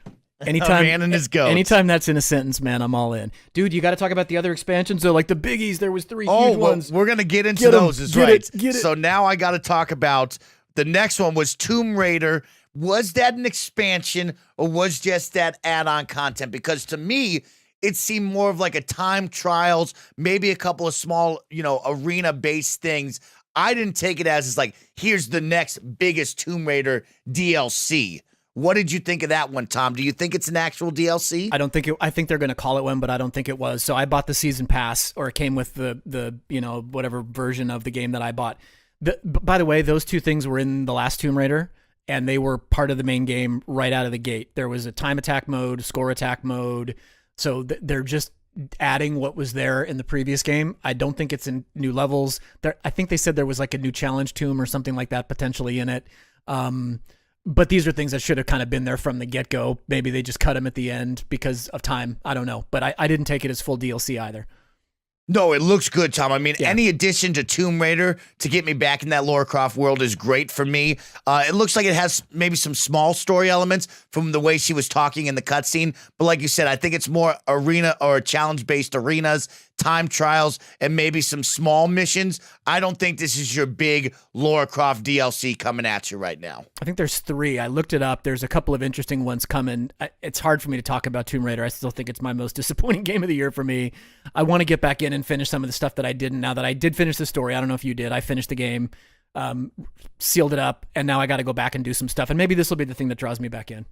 Anytime, a man and his goat. Anytime that's in a sentence, man, I'm all in. Dude, you got to talk about the other expansions. So, like the biggies, there was 3 huge ones. We're going to get into those, is right. Get it. So now I got to talk about the next one was Tomb Raider. Was that an expansion or was just that add-on content? Because to me, it seemed more of like a time trials, maybe a couple of small, arena-based things. I didn't take it as like, here's the next biggest Tomb Raider DLC. What did you think of that one, Tom? Do you think it's an actual DLC? I think they're going to call it one, but I don't think it was. So I bought the season pass, or it came with the whatever version of the game that I bought. By the way, those 2 things were in the last Tomb Raider, and they were part of the main game right out of the gate. There was a time attack mode, score attack mode. So they're just adding what was there in the previous game. I don't think it's in new levels. I think they said there was like a new challenge tomb or something like that potentially in it. But these are things that should have kind of been there from the get-go. Maybe they just cut them at the end because of time. I don't know. But I didn't take it as full DLC either. No, it looks good, Tom. I mean, any addition to Tomb Raider to get me back in that Lara Croft world is great for me. It looks like it has maybe some small story elements from the way she was talking in the cutscene. But like you said, I think it's more arena or challenge-based arenas, time trials, and maybe some small missions. I don't think this is your big Lara Croft DLC coming at you right now. I think there's 3. I looked it up. There's a couple of interesting ones coming. It's hard for me to talk about Tomb Raider. I still think it's my most disappointing game of the year for me. I want to get back in and finish some of the stuff that I didn't. Now that I did finish the story, I don't know if you did. I finished the game, sealed it up, and now I got to go back and do some stuff. And maybe this will be the thing that draws me back in.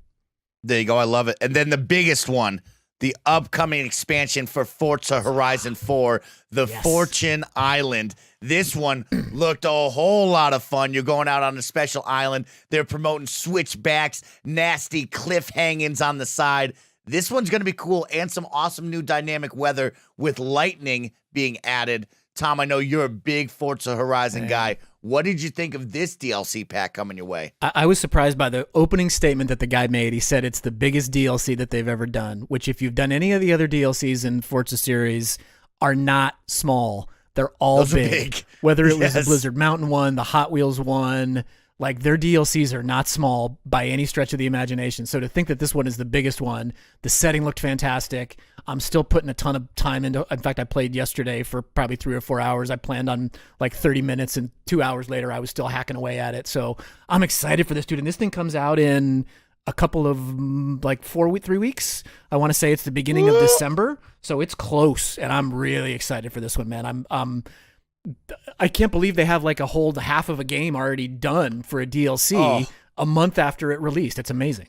There you go. I love it. And then the biggest one, the upcoming expansion for Forza Horizon 4, the Fortune Island. This one looked a whole lot of fun. You're going out on a special island. They're promoting switchbacks, nasty cliff hangings on the side. This one's going to be cool and some awesome new dynamic weather with lightning being added. Tom, I know you're a big Forza Horizon guy. What did you think of this DLC pack coming your way? I was surprised by the opening statement that the guy made. He said it's the biggest DLC that they've ever done, which if you've done any of the other DLCs in Forza series are not small. They're all big. Whether it was the Blizzard Mountain one, the Hot Wheels one, Like their DLCs are not small by any stretch of the imagination. So to think that this one is the biggest one, the setting looked fantastic. I'm still putting a ton of time into. In fact, I played yesterday for probably 3 or 4 hours. I planned on like 30 minutes, and 2 hours later, I was still hacking away at it. So I'm excited for this, dude. And this thing comes out in a couple of like 3 weeks. I want to say it's the beginning of December, so it's close, and I'm really excited for this one, man. I can't believe they have like a whole half of a game already done for a DLC a month after it released. It's amazing.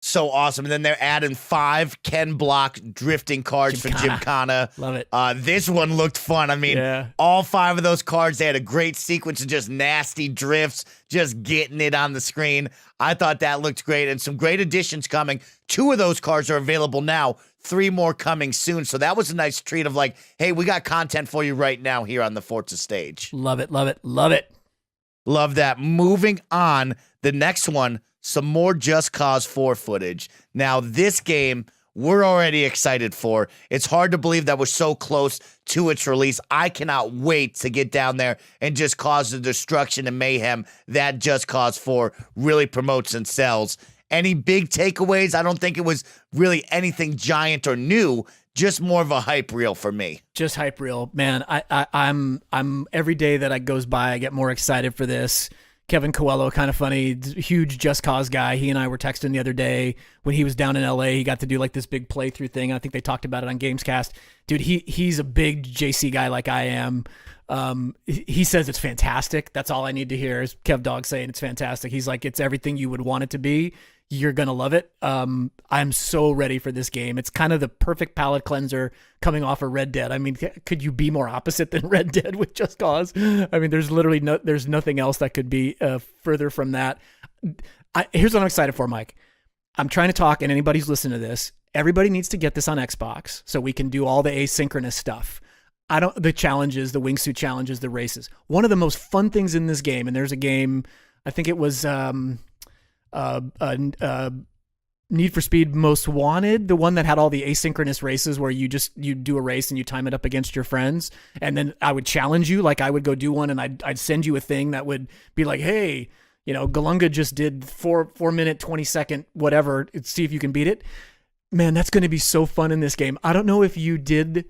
So awesome. And then they're adding 5 Ken Block drifting cards for Gymkhana. Love it. This one looked fun. I mean, all 5 of those cards, they had a great sequence of just nasty drifts, just getting it on the screen. I thought that looked great, and some great additions coming. 2 of those cards are available now. 3 more coming soon. So that was a nice treat of like, hey, we got content for you right now here on the Forza stage. Love it, love it, love it. Love that. Moving on, the next one, some more Just Cause 4 footage. Now, this game, we're already excited for. It's hard to believe that we're so close to its release. I cannot wait to get down there and just cause the destruction and mayhem that Just Cause 4 really promotes and sells. Any big takeaways? I don't think it was really anything giant or new, just more of a hype reel for me. Just hype reel, man. I'm every day that goes by, I get more excited for this. Kevin Coelho, kind of funny, huge Just Cause guy. He and I were texting the other day when he was down in LA. He got to do like this big playthrough thing. I think they talked about it on Gamescast. Dude, he's a big JC guy like I am. He says it's fantastic. That's all I need to hear is Kev Dog saying it's fantastic. He's like, it's everything you would want it to be. You're going to love it. I'm so ready for this game. It's kind of the perfect palate cleanser coming off of Red Dead. I mean, could you be more opposite than Red Dead with Just Cause? I mean, there's literally there's nothing else that could be further from that. Here's what I'm excited for, Mike. I'm trying to talk, and anybody who's listening to this, everybody needs to get this on Xbox so we can do all the asynchronous stuff. The challenges, the wingsuit challenges, the races. One of the most fun things in this game, and there's a game, I think it was Need for Speed Most Wanted, the one that had all the asynchronous races where you do a race and you time it up against your friends, and then I would challenge you, like I would go do one and I'd send you a thing that would be like, hey, Galunga just did 4 minute 20-second whatever, see if you can beat it. Man, that's going to be so fun in this game. I don't know if you did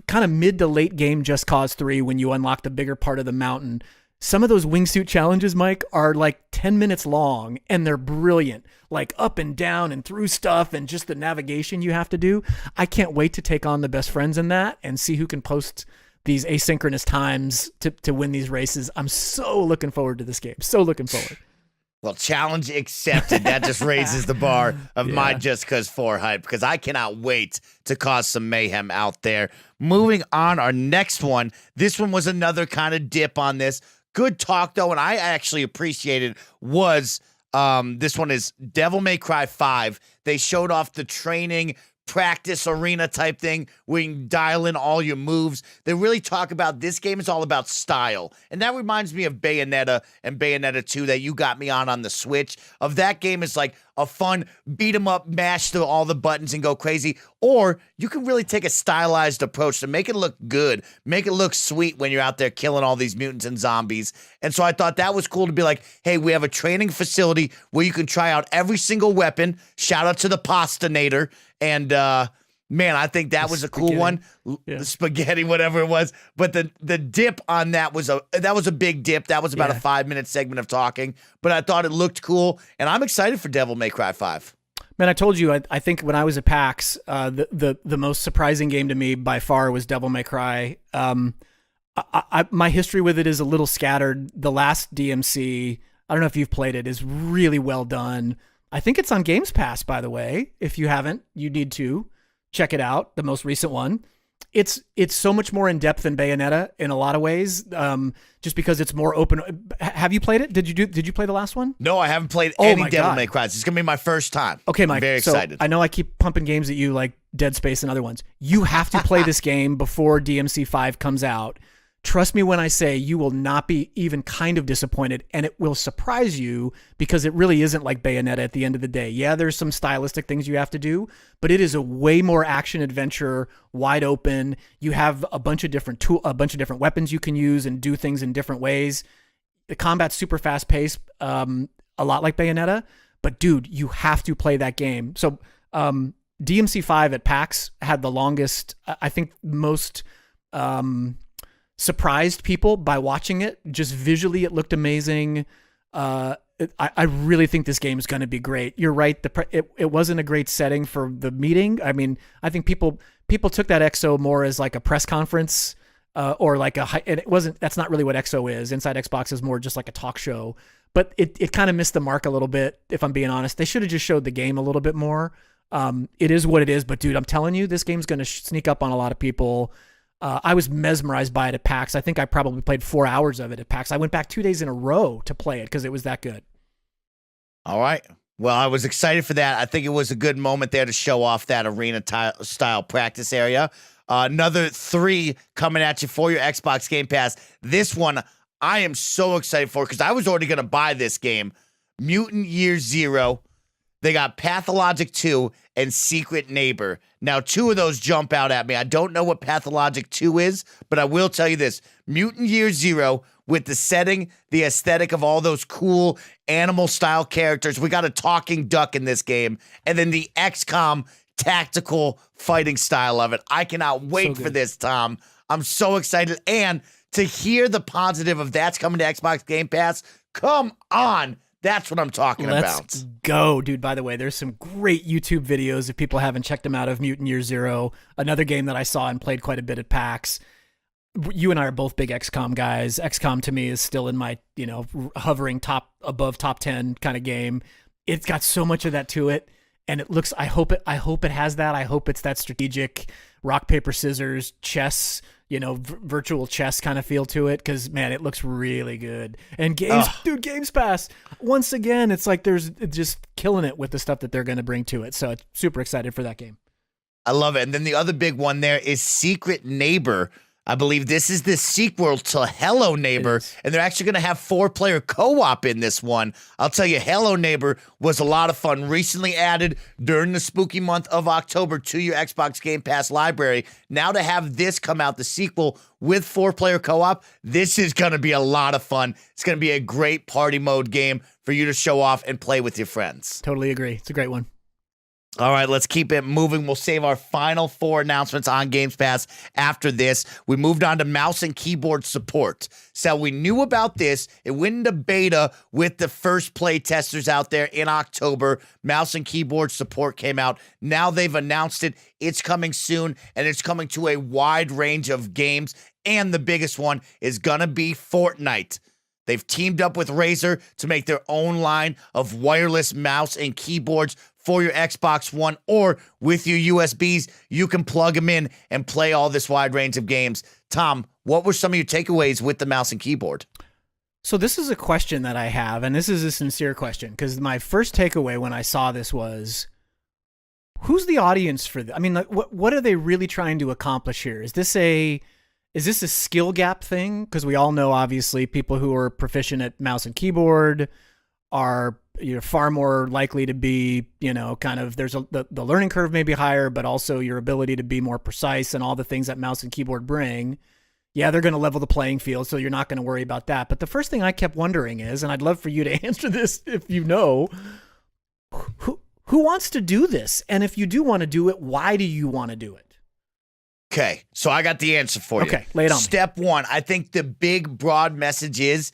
kind of mid to late game Just Cause 3 when you unlock the bigger part of the mountain. Some of those wingsuit challenges, Mike, are like 10 minutes long, and they're brilliant, like up and down and through stuff and just the navigation you have to do. I can't wait to take on the best friends in that and see who can post these asynchronous times to win these races. I'm so looking forward to this game. So looking forward. Well, challenge accepted. That just raises the bar of my Just Cause 4 hype, because I cannot wait to cause some mayhem out there. Moving on, our next one. This one was another kind of dip on this. Good talk, though, and I actually appreciated was this one is Devil May Cry 5. They showed off the training practice arena type thing where you can dial in all your moves. They really talk about this game is all about style. And that reminds me of Bayonetta and Bayonetta 2 that you got me on the Switch. Of that game is like a fun beat 'em up, mash through all the buttons and go crazy. Or you can really take a stylized approach to make it look good, make it look sweet when you're out there killing all these mutants and zombies. And so I thought that was cool to be like, hey, we have a training facility where you can try out every single weapon. Shout out to the Postinator. And man, I think that was a cool one. The spaghetti, whatever it was. But the dip on that was a big dip. That was about a 5-minute segment of talking. But I thought it looked cool, and I'm excited for Devil May Cry 5. Man, I told you, I think when I was at PAX, the most surprising game to me by far was Devil May Cry. My history with it is a little scattered. The last DMC, I don't know if you've played it, is really well done. I think it's on Games Pass, by the way. If you haven't, you need to check it out. The most recent one. It's so much more in depth than Bayonetta in a lot of ways, just because it's more open. Have you played it? Did you play the last one? No, I haven't played any Devil May Cry. It's gonna be my first time. Okay, Mike. I'm very excited. I know I keep pumping games at you like Dead Space and other ones. You have to play this game before DMC 5 comes out. Trust me when I say you will not be even kind of disappointed, and it will surprise you because it really isn't like Bayonetta at the end of the day. Yeah, there's some stylistic things you have to do, but it is a way more action adventure, wide open. You have a bunch of different weapons you can use and do things in different ways. The combat's super fast paced, a lot like Bayonetta. But dude, you have to play that game. So DMC5 at PAX had the longest, I think, most surprised people by watching it. Just visually, it looked amazing. I really think this game is going to be great. You're right. It wasn't a great setting for the meeting. I mean, I think people took that XO more as like a press conference or like and it wasn't. That's not really what XO is. Inside Xbox is more just like a talk show. But it kind of missed the mark a little bit, if I'm being honest. They should have just showed the game a little bit more. It is what it is. But dude, I'm telling you, this game's going to sneak up on a lot of people. I was mesmerized by it at PAX. I think I probably played 4 hours of it at PAX. I went back 2 days in a row to play it because it was that good. All right. Well, I was excited for that. I think it was a good moment there to show off that arena-style practice area. Another 3 coming at you for your Xbox Game Pass. This one I am so excited for because I was already going to buy this game. Mutant Year Zero. They got Pathologic 2 and Secret Neighbor. Now, 2 of those jump out at me. I don't know what Pathologic 2 is, but I will tell you this. Mutant Year Zero, with the setting, the aesthetic of all those cool animal-style characters. We got a talking duck in this game. And then the XCOM tactical fighting style of it. I cannot wait for this, Tom. I'm so excited. And to hear the positive of that's coming to Xbox Game Pass, come on. That's what I'm talking about. Let's go, dude. By the way, there's some great YouTube videos if people haven't checked them out of Mutant Year Zero, another game that I saw and played quite a bit at PAX. You and I are both big XCOM guys. XCOM to me is still in my, hovering above top 10 kind of game. It's got so much of that to it. And it looks, I hope it has that. I hope it's that strategic rock, paper, scissors, chess, virtual chess kind of feel to it. Because, man, it looks really good. And Games Pass, once again, it's like there's just killing it with the stuff that they're going to bring to it. So super excited for that game. I love it. And then the other big one there is Secret Neighbor. I believe this is the sequel to Hello Neighbor, and they're actually going to have 4-player co-op in this one. I'll tell you, Hello Neighbor was a lot of fun. Recently added during the spooky month of October to your Xbox Game Pass library. Now to have this come out, the sequel with 4-player co-op, this is going to be a lot of fun. It's going to be a great party mode game for you to show off and play with your friends. Totally agree. It's a great one. All right, let's keep it moving. We'll save our final 4 announcements on Games Pass after this. We moved on to mouse and keyboard support. So we knew about this. It went into beta with the first play testers out there in October. Mouse and keyboard support came out. Now they've announced it. It's coming soon, and it's coming to a wide range of games. And the biggest one is going to be Fortnite. They've teamed up with Razer to make their own line of wireless mouse and keyboards for your Xbox One, or with your USBs, you can plug them in and play all this wide range of games. Tom, what were some of your takeaways with the mouse and keyboard? So this is a question that I have, and this is a sincere question, because my first takeaway when I saw this was, who's the audience for this? I mean, what are they really trying to accomplish here? Is this a skill gap thing? Because we all know, obviously, people who are proficient at mouse and keyboard are far more likely to be, kind of, the learning curve may be higher, but also your ability to be more precise and all the things that mouse and keyboard bring. Yeah, they're going to level the playing field, so you're not going to worry about that. But the first thing I kept wondering is, and I'd love for you to answer this if you know, who wants to do this? And if you do want to do it, why do you want to do it? Okay, so I got the answer for you. Okay, lay it on me. Step 1, I think the big, broad message is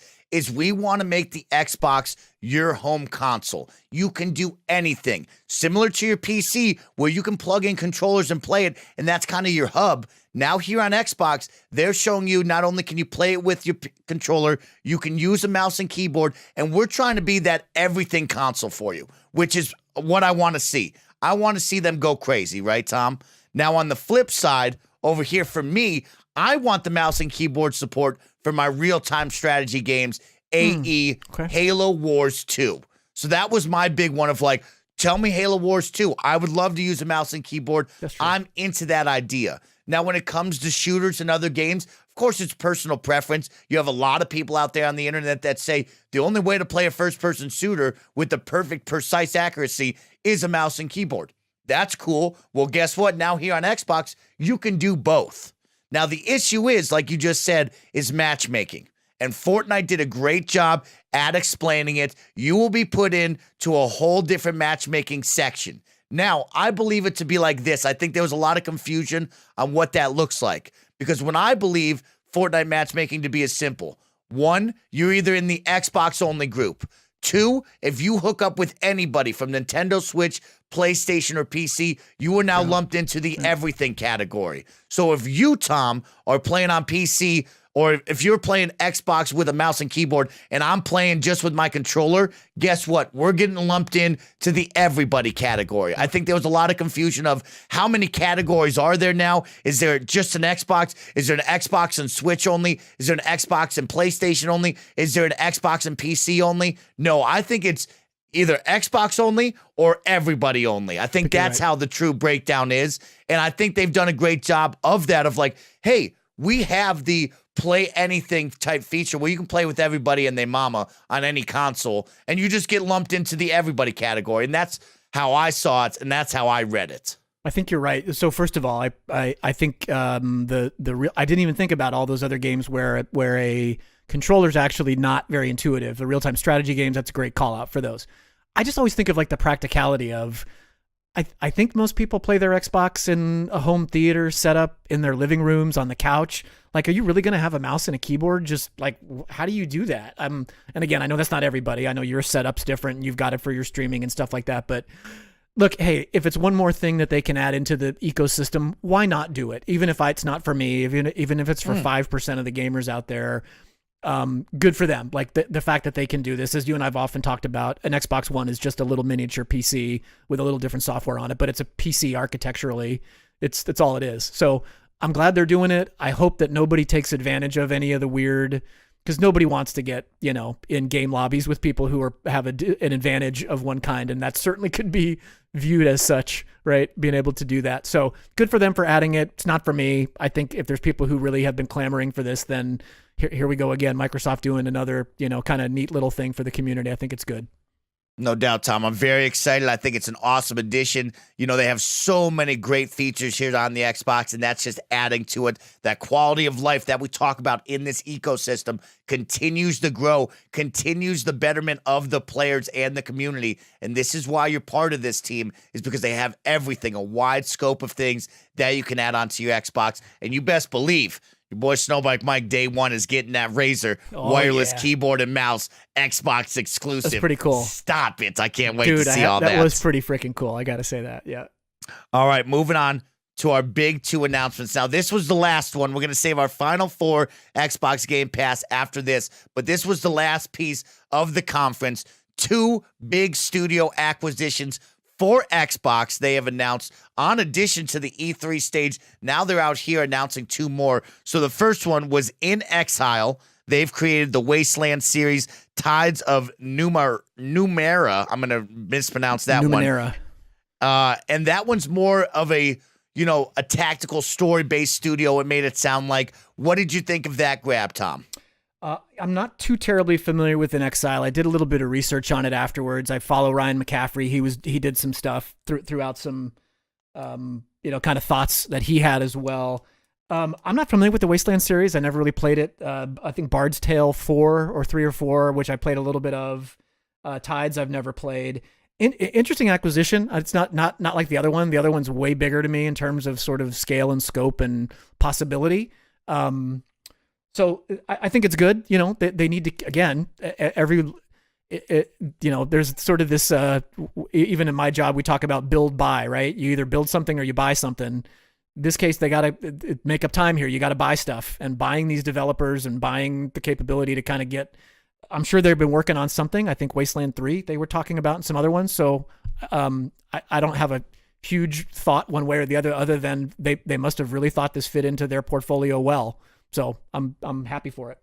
we want to make the Xbox your home console. You can do anything. Similar to your PC, where you can plug in controllers and play it, and that's kind of your hub. Now here on Xbox, they're showing you not only can you play it with your controller, you can use a mouse and keyboard, and we're trying to be that everything console for you, which is what I want to see. I want to see them go crazy, right, Tom? Now on the flip side, over here for me, I want the mouse and keyboard support for my real-time strategy games, AE, okay. Halo Wars 2. So that was my big one of like, tell me Halo Wars 2. I would love to use a mouse and keyboard. I'm into that idea. Now, when it comes to shooters and other games, of course, it's personal preference. You have a lot of people out there on the internet that say the only way to play a first-person shooter with the perfect, precise accuracy is a mouse and keyboard. That's cool. Well, guess what? Now here on Xbox, you can do both. Now, the issue is, like you just said, is matchmaking. And Fortnite did a great job at explaining it. You will be put into a whole different matchmaking section. Now, I believe it to be like this. I think there was a lot of confusion on what that looks like. Because when I believe Fortnite matchmaking to be as simple, 1, you're either in the Xbox only group. 2, if you hook up with anybody from Nintendo Switch, PlayStation, or PC, you are now lumped into the everything category. So if you, Tom, are playing on PC, or if you're playing Xbox with a mouse and keyboard and I'm playing just with my controller, guess what? We're getting lumped in to the everybody category. I think there was a lot of confusion of how many categories are there now? Is there just an Xbox? Is there an Xbox and Switch only? Is there an Xbox and PlayStation only? Is there an Xbox and PC only? No, I think it's either Xbox only or everybody only. I think that's how the true breakdown is. And I think they've done a great job of that, of like, hey, we have the play anything type feature where you can play with everybody and their mama on any console, and you just get lumped into the everybody category. And that's how I saw it, and that's how I read it. I think you're right. So first of all, I think the real, I didn't even think about all those other games where a controller's actually not very intuitive. The real-time strategy games, that's a great call out for those. I just always think of like the practicality of, I think most people play their Xbox in a home theater setup in their living rooms on the couch. Like, are you really going to have a mouse and a keyboard? Just like, how do you do that? And again, I know that's not everybody. I know your setup's different and you've got it for your streaming and stuff like that. But look, hey, if it's one more thing that they can add into the ecosystem, why not do it? Even if it's not for me, even if it's for 5% of the gamers out there, good for them. Like the fact that they can do this, as you and I've often talked about, an Xbox One is just a little miniature PC with a little different software on it, but it's a PC architecturally. It's all it is. So I'm glad they're doing it. I hope that nobody takes advantage of any of the weird, because nobody wants to get, in game lobbies with people who have an advantage of one kind. And that certainly could be viewed as such, right? Being able to do that. So good for them for adding it. It's not for me. I think if there's people who really have been clamoring for this, then here we go again. Microsoft doing another, kind of neat little thing for the community. I think it's good. No doubt, Tom. I'm very excited. I think it's an awesome addition. They have so many great features here on the Xbox, and that's just adding to it. That quality of life that we talk about in this ecosystem continues to grow, continues the betterment of the players and the community. And this is why you're part of this team, is because they have everything, a wide scope of things that you can add onto your Xbox. And you best believe your boy Snowbike Mike day one is getting that Razer wireless keyboard and mouse, Xbox exclusive. That's pretty cool. Stop it. I can't wait to see all that. That was pretty freaking cool. I got to say that. Yeah. All right, moving on to our big 2 announcements. Now, this was the last one. We're going to save our final 4 Xbox Game Pass after this, but this was the last piece of the conference. 2 big studio acquisitions for Xbox they have announced on addition to the E3 stage. Now they're out here announcing 2 more. So the first one was inXile. They've created the Wasteland series, Tides of Numenera. I'm going to mispronounce that Numenera. one. And that one's more of a tactical story-based studio. It made it sound like. What did you think of that grab, Tom? I'm not too terribly familiar with inXile. I did a little bit of research on it afterwards. I follow Ryan McCaffrey. He did some stuff throughout some, kind of thoughts that he had as well. I'm not familiar with the Wasteland series. I never really played it. I think Bard's Tale 4 or 3 or 4, which I played a little bit of. Tides I've never played. Interesting acquisition. It's not like the other one. The other one's way bigger to me in terms of sort of scale and scope and possibility. So I think it's good. They need to, again, there's sort of this, even in my job, we talk about build, buy, right? You either build something or you buy something. In this case, they got to make up time here. You got to buy stuff, and buying these developers and buying the capability to kind of get, I'm sure they've been working on something. I think Wasteland 3 they were talking about and some other ones. So I don't have a huge thought one way or the other than they must have really thought this fit into their portfolio well. So I'm happy for it.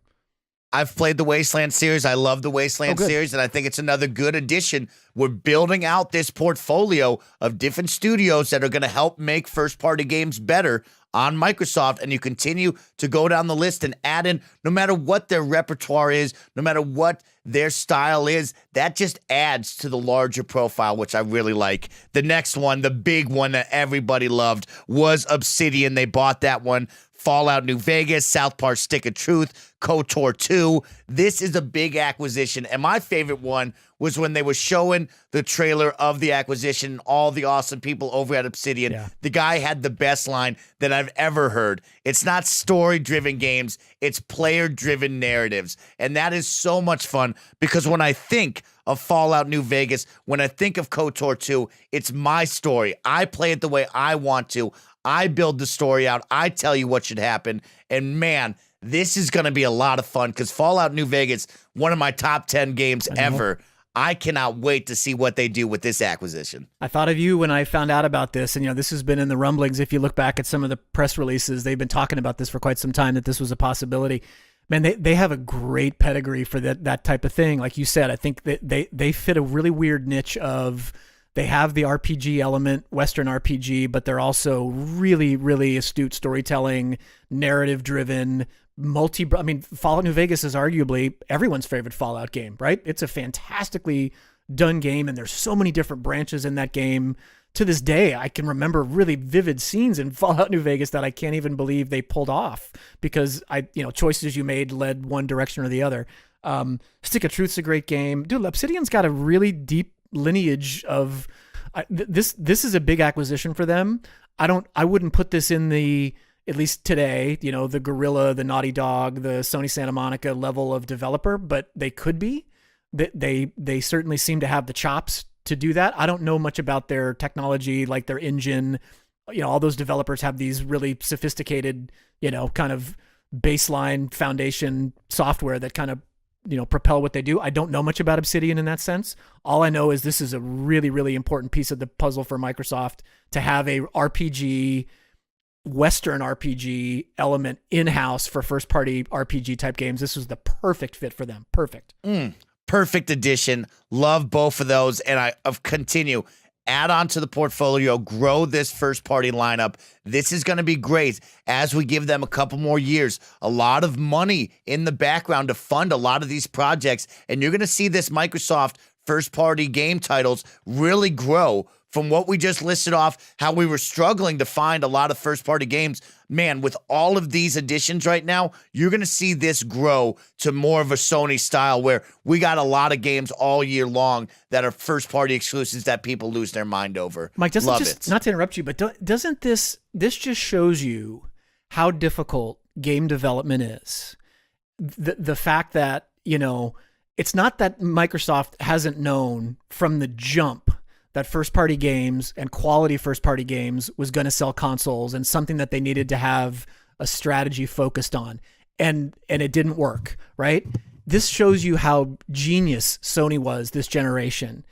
I've played the Wasteland series. I love the Wasteland series, and I think it's another good addition. We're building out this portfolio of different studios that are going to help make first-party games better on Microsoft, and you continue to go down the list and add in, no matter what their repertoire is, no matter what their style is, that just adds to the larger profile, which I really like. The next one, the big one that everybody loved, was Obsidian. They bought that one Fallout New Vegas, South Park Stick of Truth, KOTOR 2. This is a big acquisition. And my favorite one was when they were showing the trailer of the acquisition and all the awesome people over at Obsidian. Yeah. The guy had the best line that I've ever heard. It's not story-driven games, it's player-driven narratives. And that is so much fun because when I think of Fallout New Vegas, when I think of KOTOR 2, it's my story. I play it the way I want to. I build the story out. I tell you what should happen. And man, this is going to be a lot of fun because Fallout New Vegas, one of my top 10 games ever. I cannot wait to see what they do with this acquisition. I thought of you when I found out about this, and this has been in the rumblings. If you look back at some of the press releases, they've been talking about this for quite some time, that this was a possibility. Man, they have a great pedigree for that type of thing. Like you said, I think that they fit a really weird niche of, they have the RPG element, Western RPG, but they're also really, really astute storytelling, narrative-driven, Fallout New Vegas is arguably everyone's favorite Fallout game, right? It's a fantastically done game, and there's so many different branches in that game. To this day, I can remember really vivid scenes in Fallout New Vegas that I can't even believe they pulled off because choices you made led one direction or the other. Stick of Truth's a great game. Dude, Obsidian's got a really deep lineage of this is a big acquisition for them. I wouldn't put this in the, at least today, the Guerrilla, the Naughty Dog, the Sony Santa Monica level of developer, but they could be. They certainly seem to have the chops to do that. I don't know much about their technology, like their engine. All those developers have these really sophisticated, kind of baseline foundation software that kind of, propel what they do. I don't know much about Obsidian in that sense. All I know is this is a really, really important piece of the puzzle for Microsoft to have a RPG, Western RPG element in-house for first-party RPG type games. This was the perfect fit for them. Perfect. Perfect addition. Love both of those. And I continue. Add on to the portfolio. Grow this first-party lineup. This is going to be great as we give them a couple more years. A lot of money in the background to fund a lot of these projects. And you're going to see this Microsoft first-party game titles really grow from what we just listed off, how we were struggling to find a lot of first-party games. Man, with all of these additions right now, you're going to see this grow to more of a Sony style where we got a lot of games all year long that are first-party exclusives that people lose their mind over. Mike, not to interrupt you, but doesn't this just shows you how difficult game development is? The fact that, it's not that Microsoft hasn't known from the jump that first-party games and quality first-party games was going to sell consoles and something that they needed to have a strategy focused on. And it didn't work, right? This shows you how genius Sony was this generation.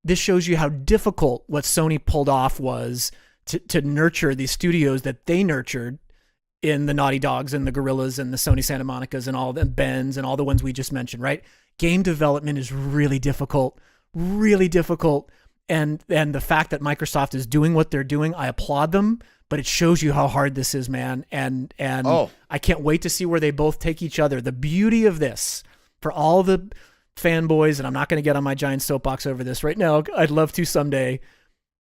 This shows you how difficult what Sony pulled off was to nurture these studios that they nurtured in the Naughty Dogs and the Guerrillas and the Sony Santa Monicas and all the Bens and all the ones we just mentioned, right? Game development is really difficult, really difficult. And the fact that Microsoft is doing what they're doing, I applaud them, but it shows you how hard this is, man. And I can't wait to see where they both take each other. The beauty of this, for all the fanboys, and I'm not going to get on my giant soapbox over this right now, I'd love to someday.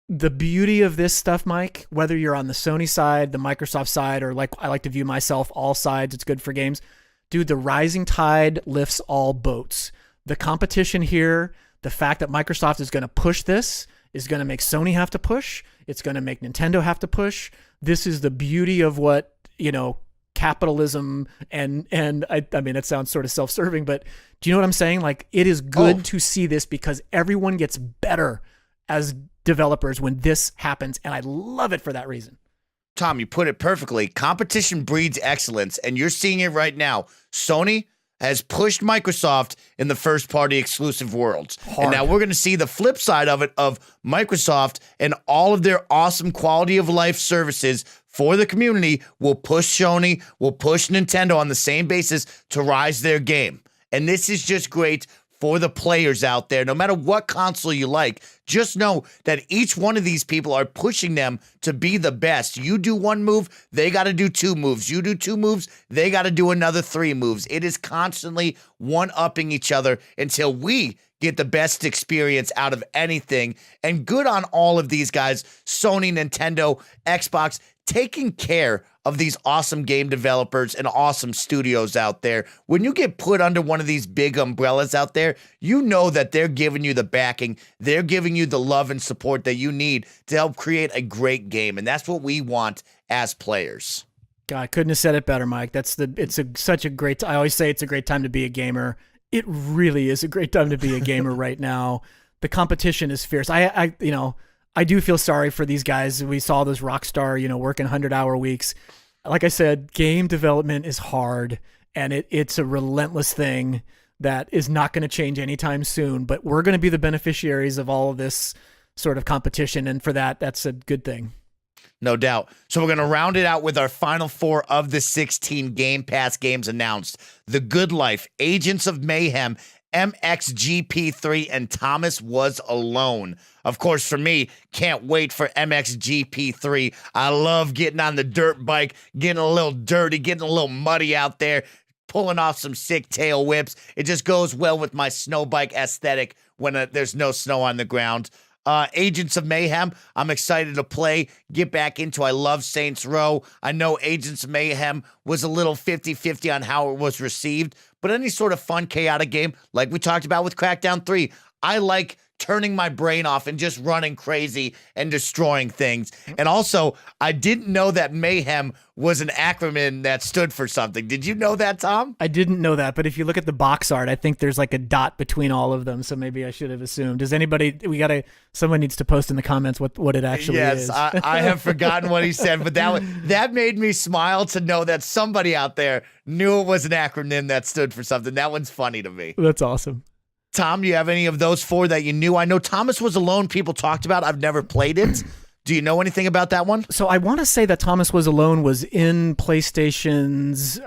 The beauty of this stuff, Mike, whether you're on the Sony side, the Microsoft side, or like I like to view myself, all sides, it's good for games. Dude, the rising tide lifts all boats. The competition here, the fact that Microsoft is going to push this is going to make Sony have to push. It's going to make Nintendo have to push. This is the beauty of what, capitalism and I mean, it sounds sort of self-serving, but do you know what I'm saying? Like, it is good to see this because everyone gets better as developers when this happens. And I love it for that reason. Tom, you put it perfectly. Competition breeds excellence, and you're seeing it right now. Sony has pushed Microsoft in the first-party exclusive worlds. Hard. And now we're going to see the flip side of it, of Microsoft and all of their awesome quality of life services for the community will push Sony, will push Nintendo on the same basis to rise their game. And this is just great for the players out there. No matter what console you like, just know that each one of these people are pushing them to be the best. You do one move, they got to do two moves. You do two moves, they got to do another three moves. It is constantly one-upping each other until we get the best experience out of anything. And good on all of these guys, Sony, Nintendo, Xbox. taking care of these awesome game developers and awesome studios out there. When you get put under one of these big umbrellas out there, you know that they're giving you the backing, they're giving you the love and support that you need to help create a great game. And that's what we want as players. God, I couldn't have said it better, Mike. Such a great. I always say it's a great time to be a gamer. It really is a great time to be a gamer right now. The competition is fierce. I do feel sorry for these guys. We saw those Rockstar, working 100-hour weeks. Like I said, game development is hard, and it's a relentless thing that is not going to change anytime soon. But we're going to be the beneficiaries of all of this sort of competition, and for that, that's a good thing. No doubt. So we're going to round it out with our final 4 of the 16 Game Pass games announced. The Good Life, Agents of Mayhem, MXGP3, and Thomas Was Alone. Of course, for me, can't wait for MXGP3. I love getting on the dirt bike, getting a little dirty, getting a little muddy out there, pulling off some sick tail whips. It just goes well with my snow bike aesthetic when there's no snow on the ground. Agents of Mayhem, I'm excited to play, get back into. I love Saints Row. I know Agents of Mayhem was a little 50-50 on how it was received, but any sort of fun, chaotic game, like we talked about with Crackdown 3, I like turning my brain off and just running crazy and destroying things. And also, I didn't know that Mayhem was an acronym that stood for something. Did you know that, Tom? I didn't know that, but if you look at the box art, I think there's like a dot between all of them, so maybe I should have assumed. Does anybody, someone needs to post in the comments what it actually is. Yes, I have forgotten what he said, but that made me smile to know that somebody out there knew it was an acronym that stood for something. That one's funny to me. That's awesome. Tom, do you have any of those 4 that you knew? I know Thomas Was Alone people talked about. I've never played it. Do you know anything about that one? So I want to say that Thomas Was Alone was in PlayStation's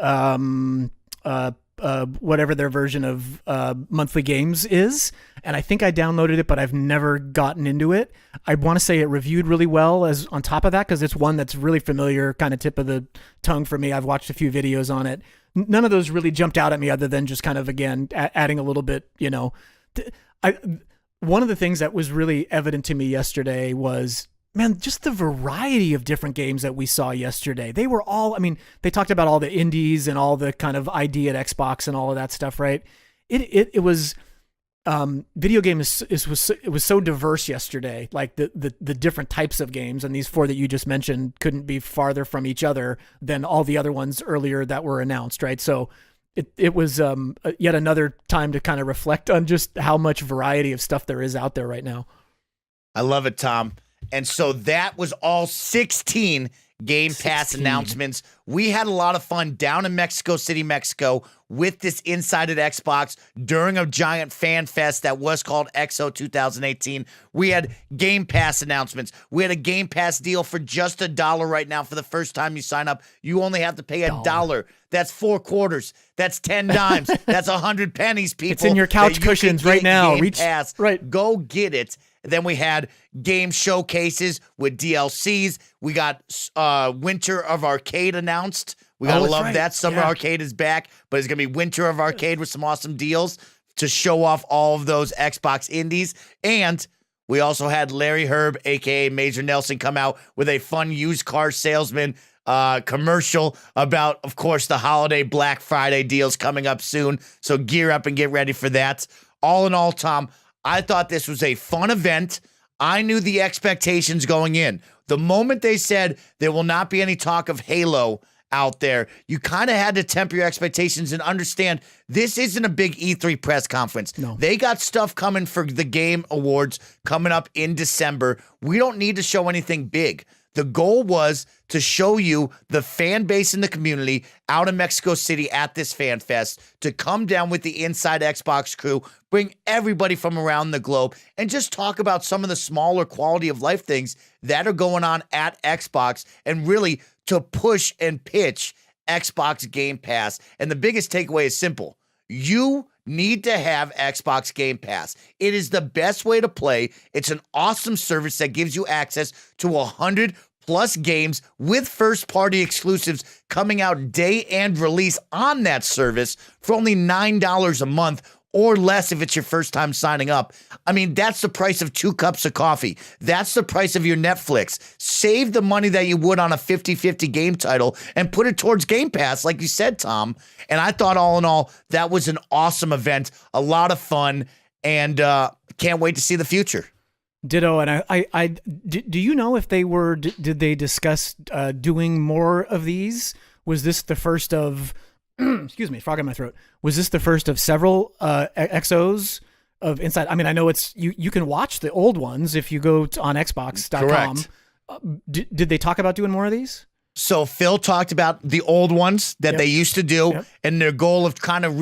whatever their version of monthly games is, and I think I downloaded it, but I've never gotten into it. I want to say it reviewed really well as on top of that, because it's one that's really familiar, kind of tip of the tongue for me. I've watched a few videos on it. None of those really jumped out at me other than just kind of, again, adding a little bit, one of the things that was really evident to me yesterday was, man, just the variety of different games that we saw yesterday. They were all, they talked about all the indies and all the kind of ID at Xbox and all of that stuff, right? It was, video games it was so diverse yesterday, like the different types of games, and these 4 that you just mentioned couldn't be farther from each other than all the other ones earlier that were announced, right? So it was yet another time to kind of reflect on just how much variety of stuff there is out there right now. I love it, Tom. And so that was all 16 Game Pass announcements. We had a lot of fun down in Mexico City, Mexico, with this Inside at Xbox during a giant fan fest that was called XO 2018. We had Game Pass announcements. We had a Game Pass deal for just $1 right now. For the first time you sign up, you only have to pay $1. That's 4 quarters. That's 10 dimes. That's 100 pennies, people. It's in your couch cushions right now. Game Pass. Right. Go get it. Then we had game showcases with DLCs. We got Winter of Arcade announced. We got to love that. Summer Arcade is back, but it's going to be Winter of Arcade with some awesome deals to show off all of those Xbox indies. And we also had Larry Herb, a.k.a. Major Nelson, come out with a fun used car salesman commercial about, of course, the holiday Black Friday deals coming up soon. So gear up and get ready for that. All in all, Tom, I thought this was a fun event. I knew the expectations going in. The moment they said there will not be any talk of Halo out there, you kind of had to temper your expectations and understand this isn't a big E3 press conference. No. They got stuff coming for the Game Awards coming up in December. We don't need to show anything big. The goal was to show you the fan base in the community out in Mexico City at this fan fest, to come down with the Inside Xbox crew, bring everybody from around the globe, and just talk about some of the smaller quality of life things that are going on at Xbox, and really to push and pitch Xbox Game Pass. And the biggest takeaway is simple. You need to have Xbox Game Pass. It is the best way to play. It's an awesome service that gives you access to 100 plus games with first-party exclusives coming out day and release on that service for only $9 a month. or less if it's your first time signing up. I mean, that's the price of 2 cups of coffee. That's the price of your Netflix. Save the money that you would on a 50-50 game title and put it towards Game Pass, like you said, Tom. And I thought all in all, that was an awesome event, a lot of fun, and can't wait to see the future. Ditto. And do you know if they were, did they discuss doing more of these? Was this the first of, excuse me, frog in my throat. Was this the first of several XOs of Inside? I mean, I know it's, you can watch the old ones if you go on Xbox.com. Correct. Did they talk about doing more of these? So Phil talked about the old ones that they used to do and their goal of kind of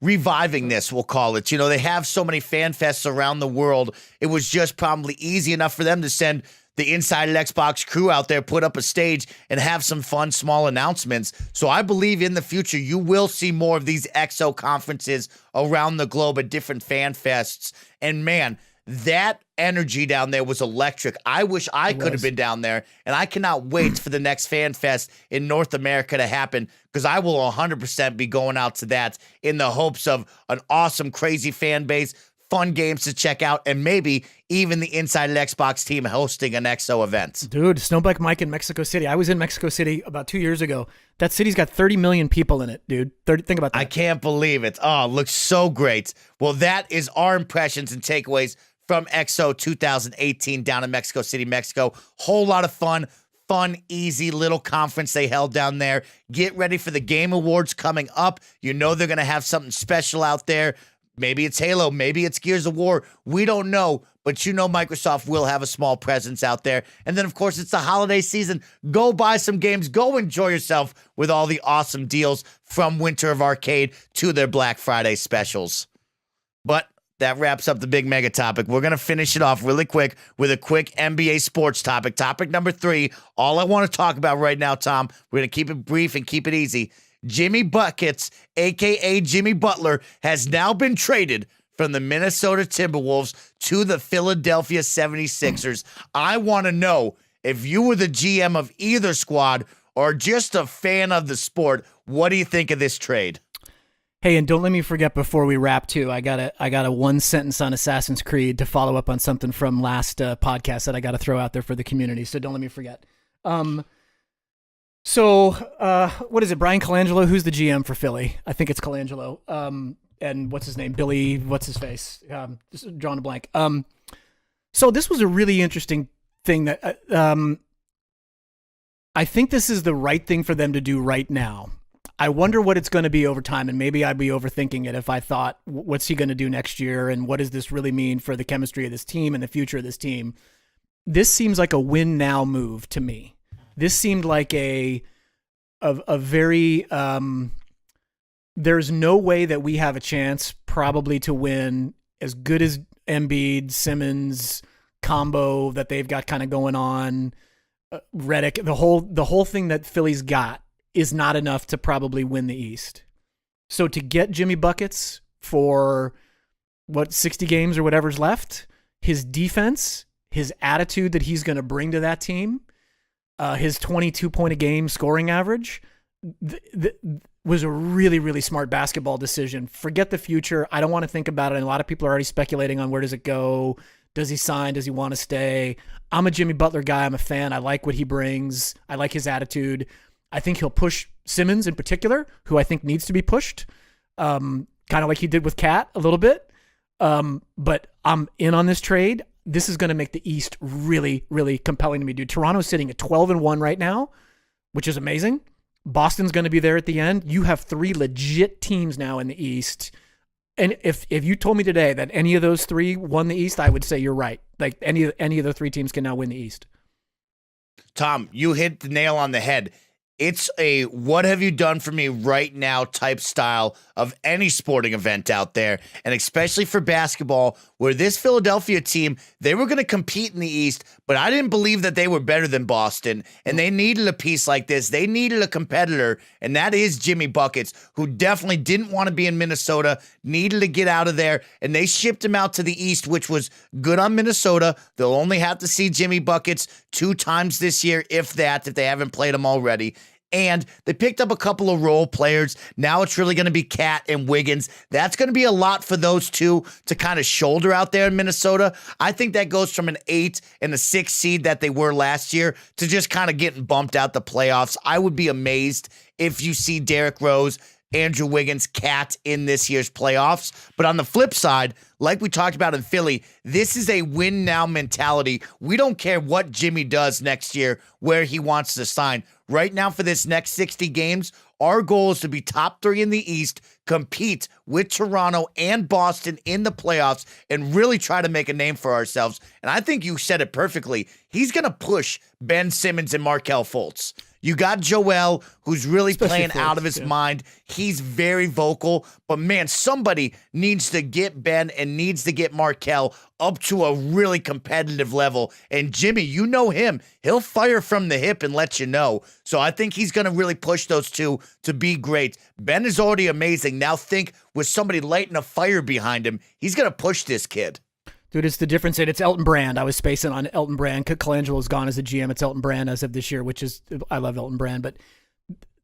reviving this, we'll call it. You know, they have so many fan fests around the world. It was just probably easy enough for them to send the Inside Xbox crew out there, put up a stage, and have some fun, small announcements. So I believe in the future, you will see more of these XO conferences around the globe at different fan fests. And man, that energy down there was electric. I wish I could have been down there, and I cannot wait for the next fan fest in North America to happen, because I will 100% be going out to that in the hopes of an awesome, crazy fan base, fun games to check out, and maybe even the Inside Xbox team hosting an XO event. Dude, Snowbike Mike in Mexico City. I was in Mexico City about 2 years ago. That city's got 30 million people in it, dude. Think about that. I can't believe it. Oh, it looks so great. Well, that is our impressions and takeaways from XO 2018 down in Mexico City, Mexico. Whole lot of fun, easy little conference they held down there. Get ready for the Game Awards coming up. You know they're going to have something special out there. Maybe it's Halo. Maybe it's Gears of War. We don't know, but you know Microsoft will have a small presence out there. And then, of course, it's the holiday season. Go buy some games. Go enjoy yourself with all the awesome deals from Winter of Arcade to their Black Friday specials. But that wraps up the big mega topic. We're going to finish it off really quick with a quick NBA sports topic. Topic number 3. All I want to talk about right now, Tom, we're going to keep it brief and keep it easy. Jimmy Buckets, a.k.a. Jimmy Butler, has now been traded from the Minnesota Timberwolves to the Philadelphia 76ers. I want to know, if you were the GM of either squad or just a fan of the sport, what do you think of this trade? Hey, and don't let me forget before we wrap too. I got a one sentence on Assassin's Creed to follow up on something from last podcast that I got to throw out there for the community. So don't let me forget. So what is it? Brian Colangelo, who's the GM for Philly? I think it's Colangelo. And what's his name? Billy, what's his face? Just drawing a blank. So this was a really interesting thing that I think this is the right thing for them to do right now. I wonder what it's going to be over time, and maybe I'd be overthinking it if I thought, what's he going to do next year, and what does this really mean for the chemistry of this team and the future of this team? This seems like a win now move to me. This seemed like a very there's no way that we have a chance probably to win as good as Embiid, Simmons combo that they've got kind of going on, Redick, the whole thing that Philly's got is not enough to probably win the East. So to get Jimmy Buckets for 60 games or whatever's left, his defense, his attitude that he's going to bring to that team, his 22 point a game scoring average was a really, really smart basketball decision. Forget the future. I don't want to think about it. And a lot of people are already speculating on where does it go? Does he sign? Does he want to stay? I'm a Jimmy Butler guy. I'm a fan. I like what he brings. I like his attitude. I think he'll push Simmons in particular, who I think needs to be pushed, kind of like he did with Cat a little bit. But I'm in on this trade. This is going to make the East really, really compelling to me, dude. Toronto's sitting at 12-1 right now, which is amazing. Boston's going to be there at the end. You have 3 legit teams now in the East. And if you told me today that any of those 3 won the East, I would say you're right. Like any of the 3 teams can now win the East. Tom, you hit the nail on the head. It's a what have you done for me right now type style of any sporting event out there, and especially for basketball, where this Philadelphia team, they were going to compete in the East, but I didn't believe that they were better than Boston, and they needed a piece like this. They needed a competitor, and that is Jimmy Buckets, who definitely didn't want to be in Minnesota, needed to get out of there, and they shipped him out to the East, which was good on Minnesota. They'll only have to see Jimmy Buckets 2 times this year, if they haven't played him already. And they picked up a couple of role players. Now it's really going to be Cat and Wiggins. That's going to be a lot for those two to kind of shoulder out there in Minnesota. I think that goes from an 8 and a 6 seed that they were last year to just kind of getting bumped out the playoffs. I would be amazed if you see Derrick Rose, Andrew Wiggins, Cat in this year's playoffs. But on the flip side, like we talked about in Philly, this is a win now mentality. We don't care what Jimmy does next year, where he wants to sign. Right now for this next 60 games, our goal is to be top 3 in the East, compete with Toronto and Boston in the playoffs, and really try to make a name for ourselves. And I think you said it perfectly. He's going to push Ben Simmons and Markelle Fultz. You got Joel, who's really Especially playing out of his mind. He's very vocal. But, man, somebody needs to get Ben and needs to get Markelle up to a really competitive level. And, Jimmy, you know him. He'll fire from the hip and let you know. So I think he's going to really push those two to be great. Ben is already amazing. Now think with somebody lighting a fire behind him, he's going to push this kid. Dude, it's the difference. It's Elton Brand. I was spacing on Elton Brand. Colangelo is gone as a GM. It's Elton Brand as of this year, which is, I love Elton Brand. But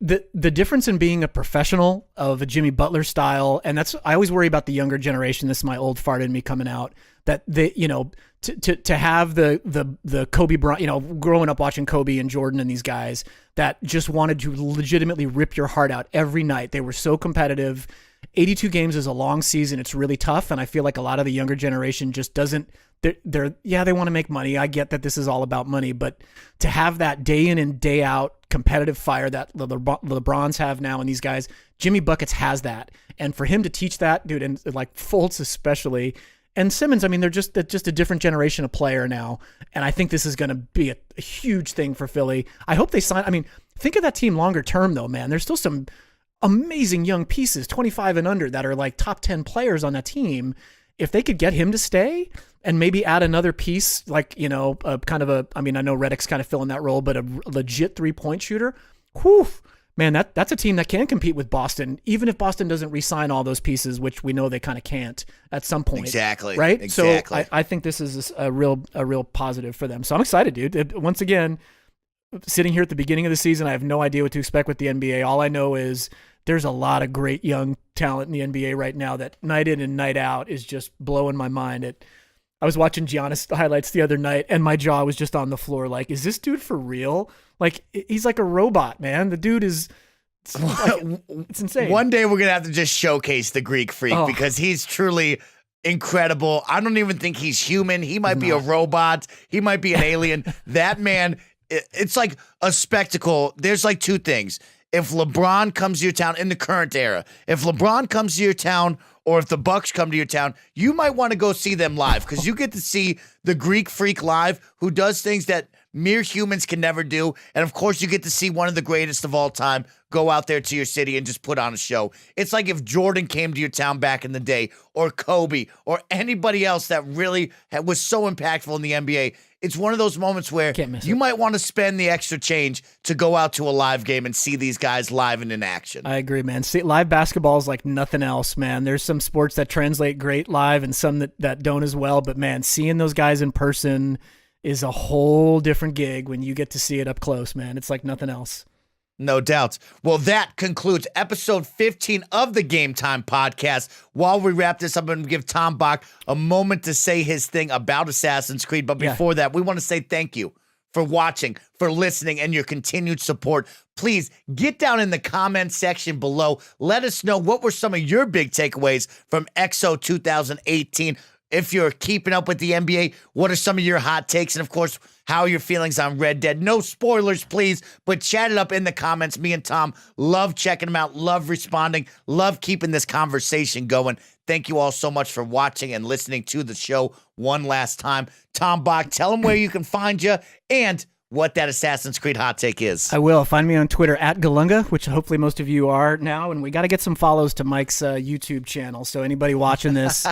the difference in being a professional of a Jimmy Butler style, and that's, I always worry about the younger generation. This is my old fart in me coming out, that they, you know, to have the Kobe Bryant, you know, growing up watching Kobe and Jordan and these guys that just wanted to legitimately rip your heart out every night. They were so competitive. 82 games is a long season. It's really tough. And I feel like a lot of the younger generation just doesn't, they want to make money. I get that this is all about money, but to have that day in and day out competitive fire that the LeBrons have now and these guys, Jimmy Buckets has that. And for him to teach that, dude, and like Fultz especially, and Simmons, I mean, they're just a different generation of player now. And I think this is going to be a huge thing for Philly. I hope they sign. I mean, think of that team longer term though, man. There's still some amazing young pieces, 25 and under, that are like top 10 players on that team. If they could get him to stay and maybe add another piece, like, you know, I know Redick's kind of filling that role, but a legit 3-point shooter, whew, man, that's a team that can compete with Boston, even if Boston doesn't re-sign all those pieces, which we know they kind of can't at some point. Exactly. Right? Exactly. So I think this is a real positive for them. So I'm excited, dude. Once again, sitting here at the beginning of the season, I have no idea what to expect with the NBA. All I know is there's a lot of great young talent in the NBA right now that night in and night out is just blowing my mind. I was watching Giannis highlights the other night, and my jaw was just on the floor. Like, is this dude for real? Like, he's like a robot, man. The dude is, it's insane. One day we're going to have to just showcase the Greek Freak because he's truly incredible. I don't even think he's human. He might be a robot. He might be an alien. That man, it's like a spectacle. There's like two things. If LeBron comes to your town in the current era, if LeBron comes to your town or if the Bucks come to your town, you might want to go see them live because you get to see the Greek Freak live who does things that mere humans can never do. And of course, you get to see one of the greatest of all time go out there to your city and just put on a show. It's like if Jordan came to your town back in the day, or Kobe, or anybody else that really was so impactful in the NBA. It's one of those moments where you might want to spend the extra change to go out to a live game and see these guys live and in action. I agree, man. See, live basketball is like nothing else, man. There's some sports that translate great live and some that don't as well. But, man, seeing those guys in person is a whole different gig when you get to see it up close, man. It's like nothing else. No doubts. Well, that concludes episode 15 of the Game Time Podcast. While we wrap this up, I'm going to give Tom Bach a moment to say his thing about Assassin's Creed. But before that, we want to say thank you for watching, for listening, and your continued support. Please get down in the comment section below. Let us know what were some of your big takeaways from XO 2018. If you're keeping up with the NBA, what are some of your hot takes? And, of course, how are your feelings on Red Dead? No spoilers, please, but chat it up in the comments. Me and Tom love checking them out, love responding, love keeping this conversation going. Thank you all so much for watching and listening to the show one last time. Tom Bach, tell them where you can find you and what that Assassin's Creed hot take is. I will. Find me on Twitter at Galunga, which hopefully most of you are now. And we got to get some follows to Mike's YouTube channel. So anybody watching this,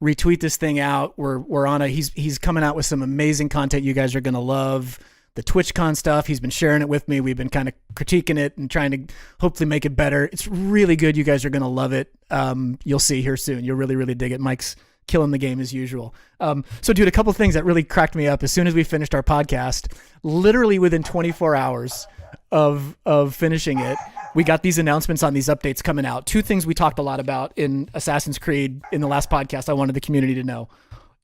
retweet this thing out. We're on he's coming out with some amazing content you guys are going to love. The TwitchCon stuff, he's been sharing it with me. We've been kind of critiquing it and trying to hopefully make it better. It's really good. You guys are going to love it. You'll see here soon. You'll really, really dig it. Mike's killing the game as usual. So, dude, a couple things that really cracked me up as soon as we finished our podcast, literally within 24 hours of finishing it, we got these announcements on these updates coming out. Two things we talked a lot about in Assassin's Creed in the last podcast I wanted the community to know.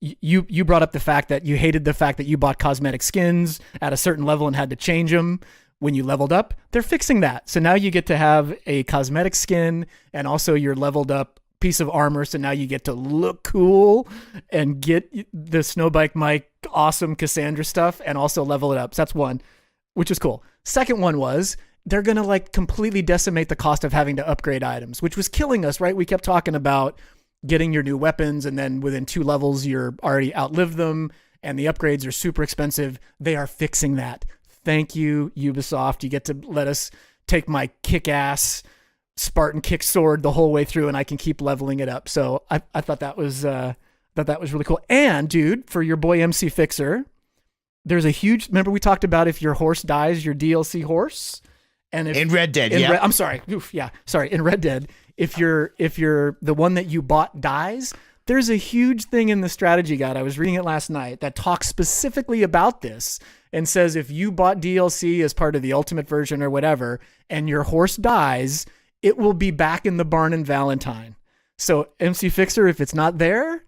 You brought up the fact that you hated the fact that you bought cosmetic skins at a certain level and had to change them when you leveled up. They're fixing that. So now you get to have a cosmetic skin and also your leveled up piece of armor. So now you get to look cool and get the Snowbike Mike awesome Cassandra stuff and also level it up. So that's one, which is cool. Second one was they're going to like completely decimate the cost of having to upgrade items, which was killing us, right? We kept talking about getting your new weapons and then within 2 levels, you're already outlived them and the upgrades are super expensive. They are fixing that. Thank you, Ubisoft. You get to let us take my kick-ass Spartan kick sword the whole way through and I can keep leveling it up. So I thought that was really cool. And dude, for your boy MC Fixer, there's a huge, remember we talked about if your horse dies, your DLC horse? And if, in Red Dead, I'm sorry. In Red Dead, if you're the one that you bought dies, there's a huge thing in the strategy guide. I was reading it last night that talks specifically about this and says if you bought DLC as part of the ultimate version or whatever, and your horse dies, it will be back in the barn in Valentine. So MC Fixer, if it's not there,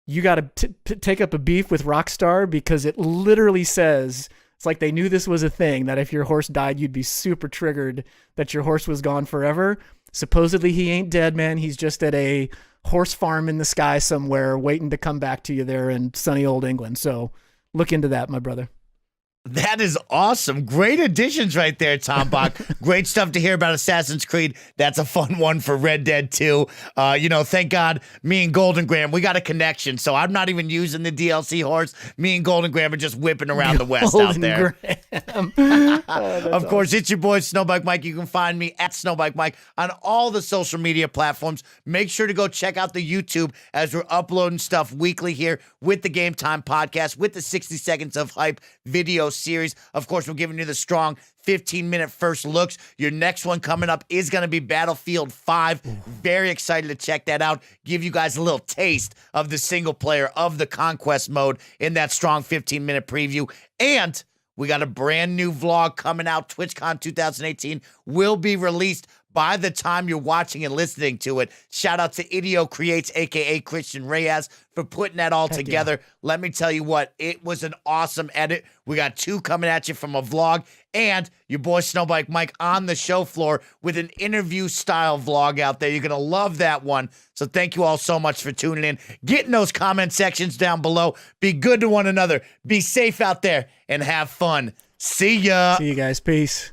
you got to take up a beef with Rockstar because it literally says, it's like they knew this was a thing, that if your horse died, you'd be super triggered that your horse was gone forever. Supposedly he ain't dead, man. He's just at a horse farm in the sky somewhere waiting to come back to you there in sunny old England. So look into that, my brother. That is awesome. Great additions right there, Tom Bach. Great stuff to hear about Assassin's Creed. That's a fun one for Red Dead 2. Thank God me and Golden Graham, we got a connection. So I'm not even using the DLC horse. Me and Golden Graham are just whipping around the West out there. Of course, it's your boy, Snowbike Mike. You can find me at Snowbike Mike on all the social media platforms. Make sure to go check out the YouTube as we're uploading stuff weekly here with the Game Time Podcast, with the 60 Seconds of Hype video series. Of course, we're giving you the strong 15-minute first looks. Your next one coming up is going to be Battlefield 5. Very excited to check that out. Give you guys a little taste of the single player of the Conquest mode in that strong 15-minute preview. And we got a brand new vlog coming out. TwitchCon 2018 will be released by the time you're watching and listening to it. Shout out to Idio Creates, a.k.a. Christian Reyes, for putting that all together. Yeah. Let me tell you what, it was an awesome edit. We got 2 coming at you from a vlog and your boy Snowbike Mike on the show floor with an interview-style vlog out there. You're going to love that one. So thank you all so much for tuning in. Get in those comment sections down below. Be good to one another. Be safe out there and have fun. See ya. See you guys. Peace.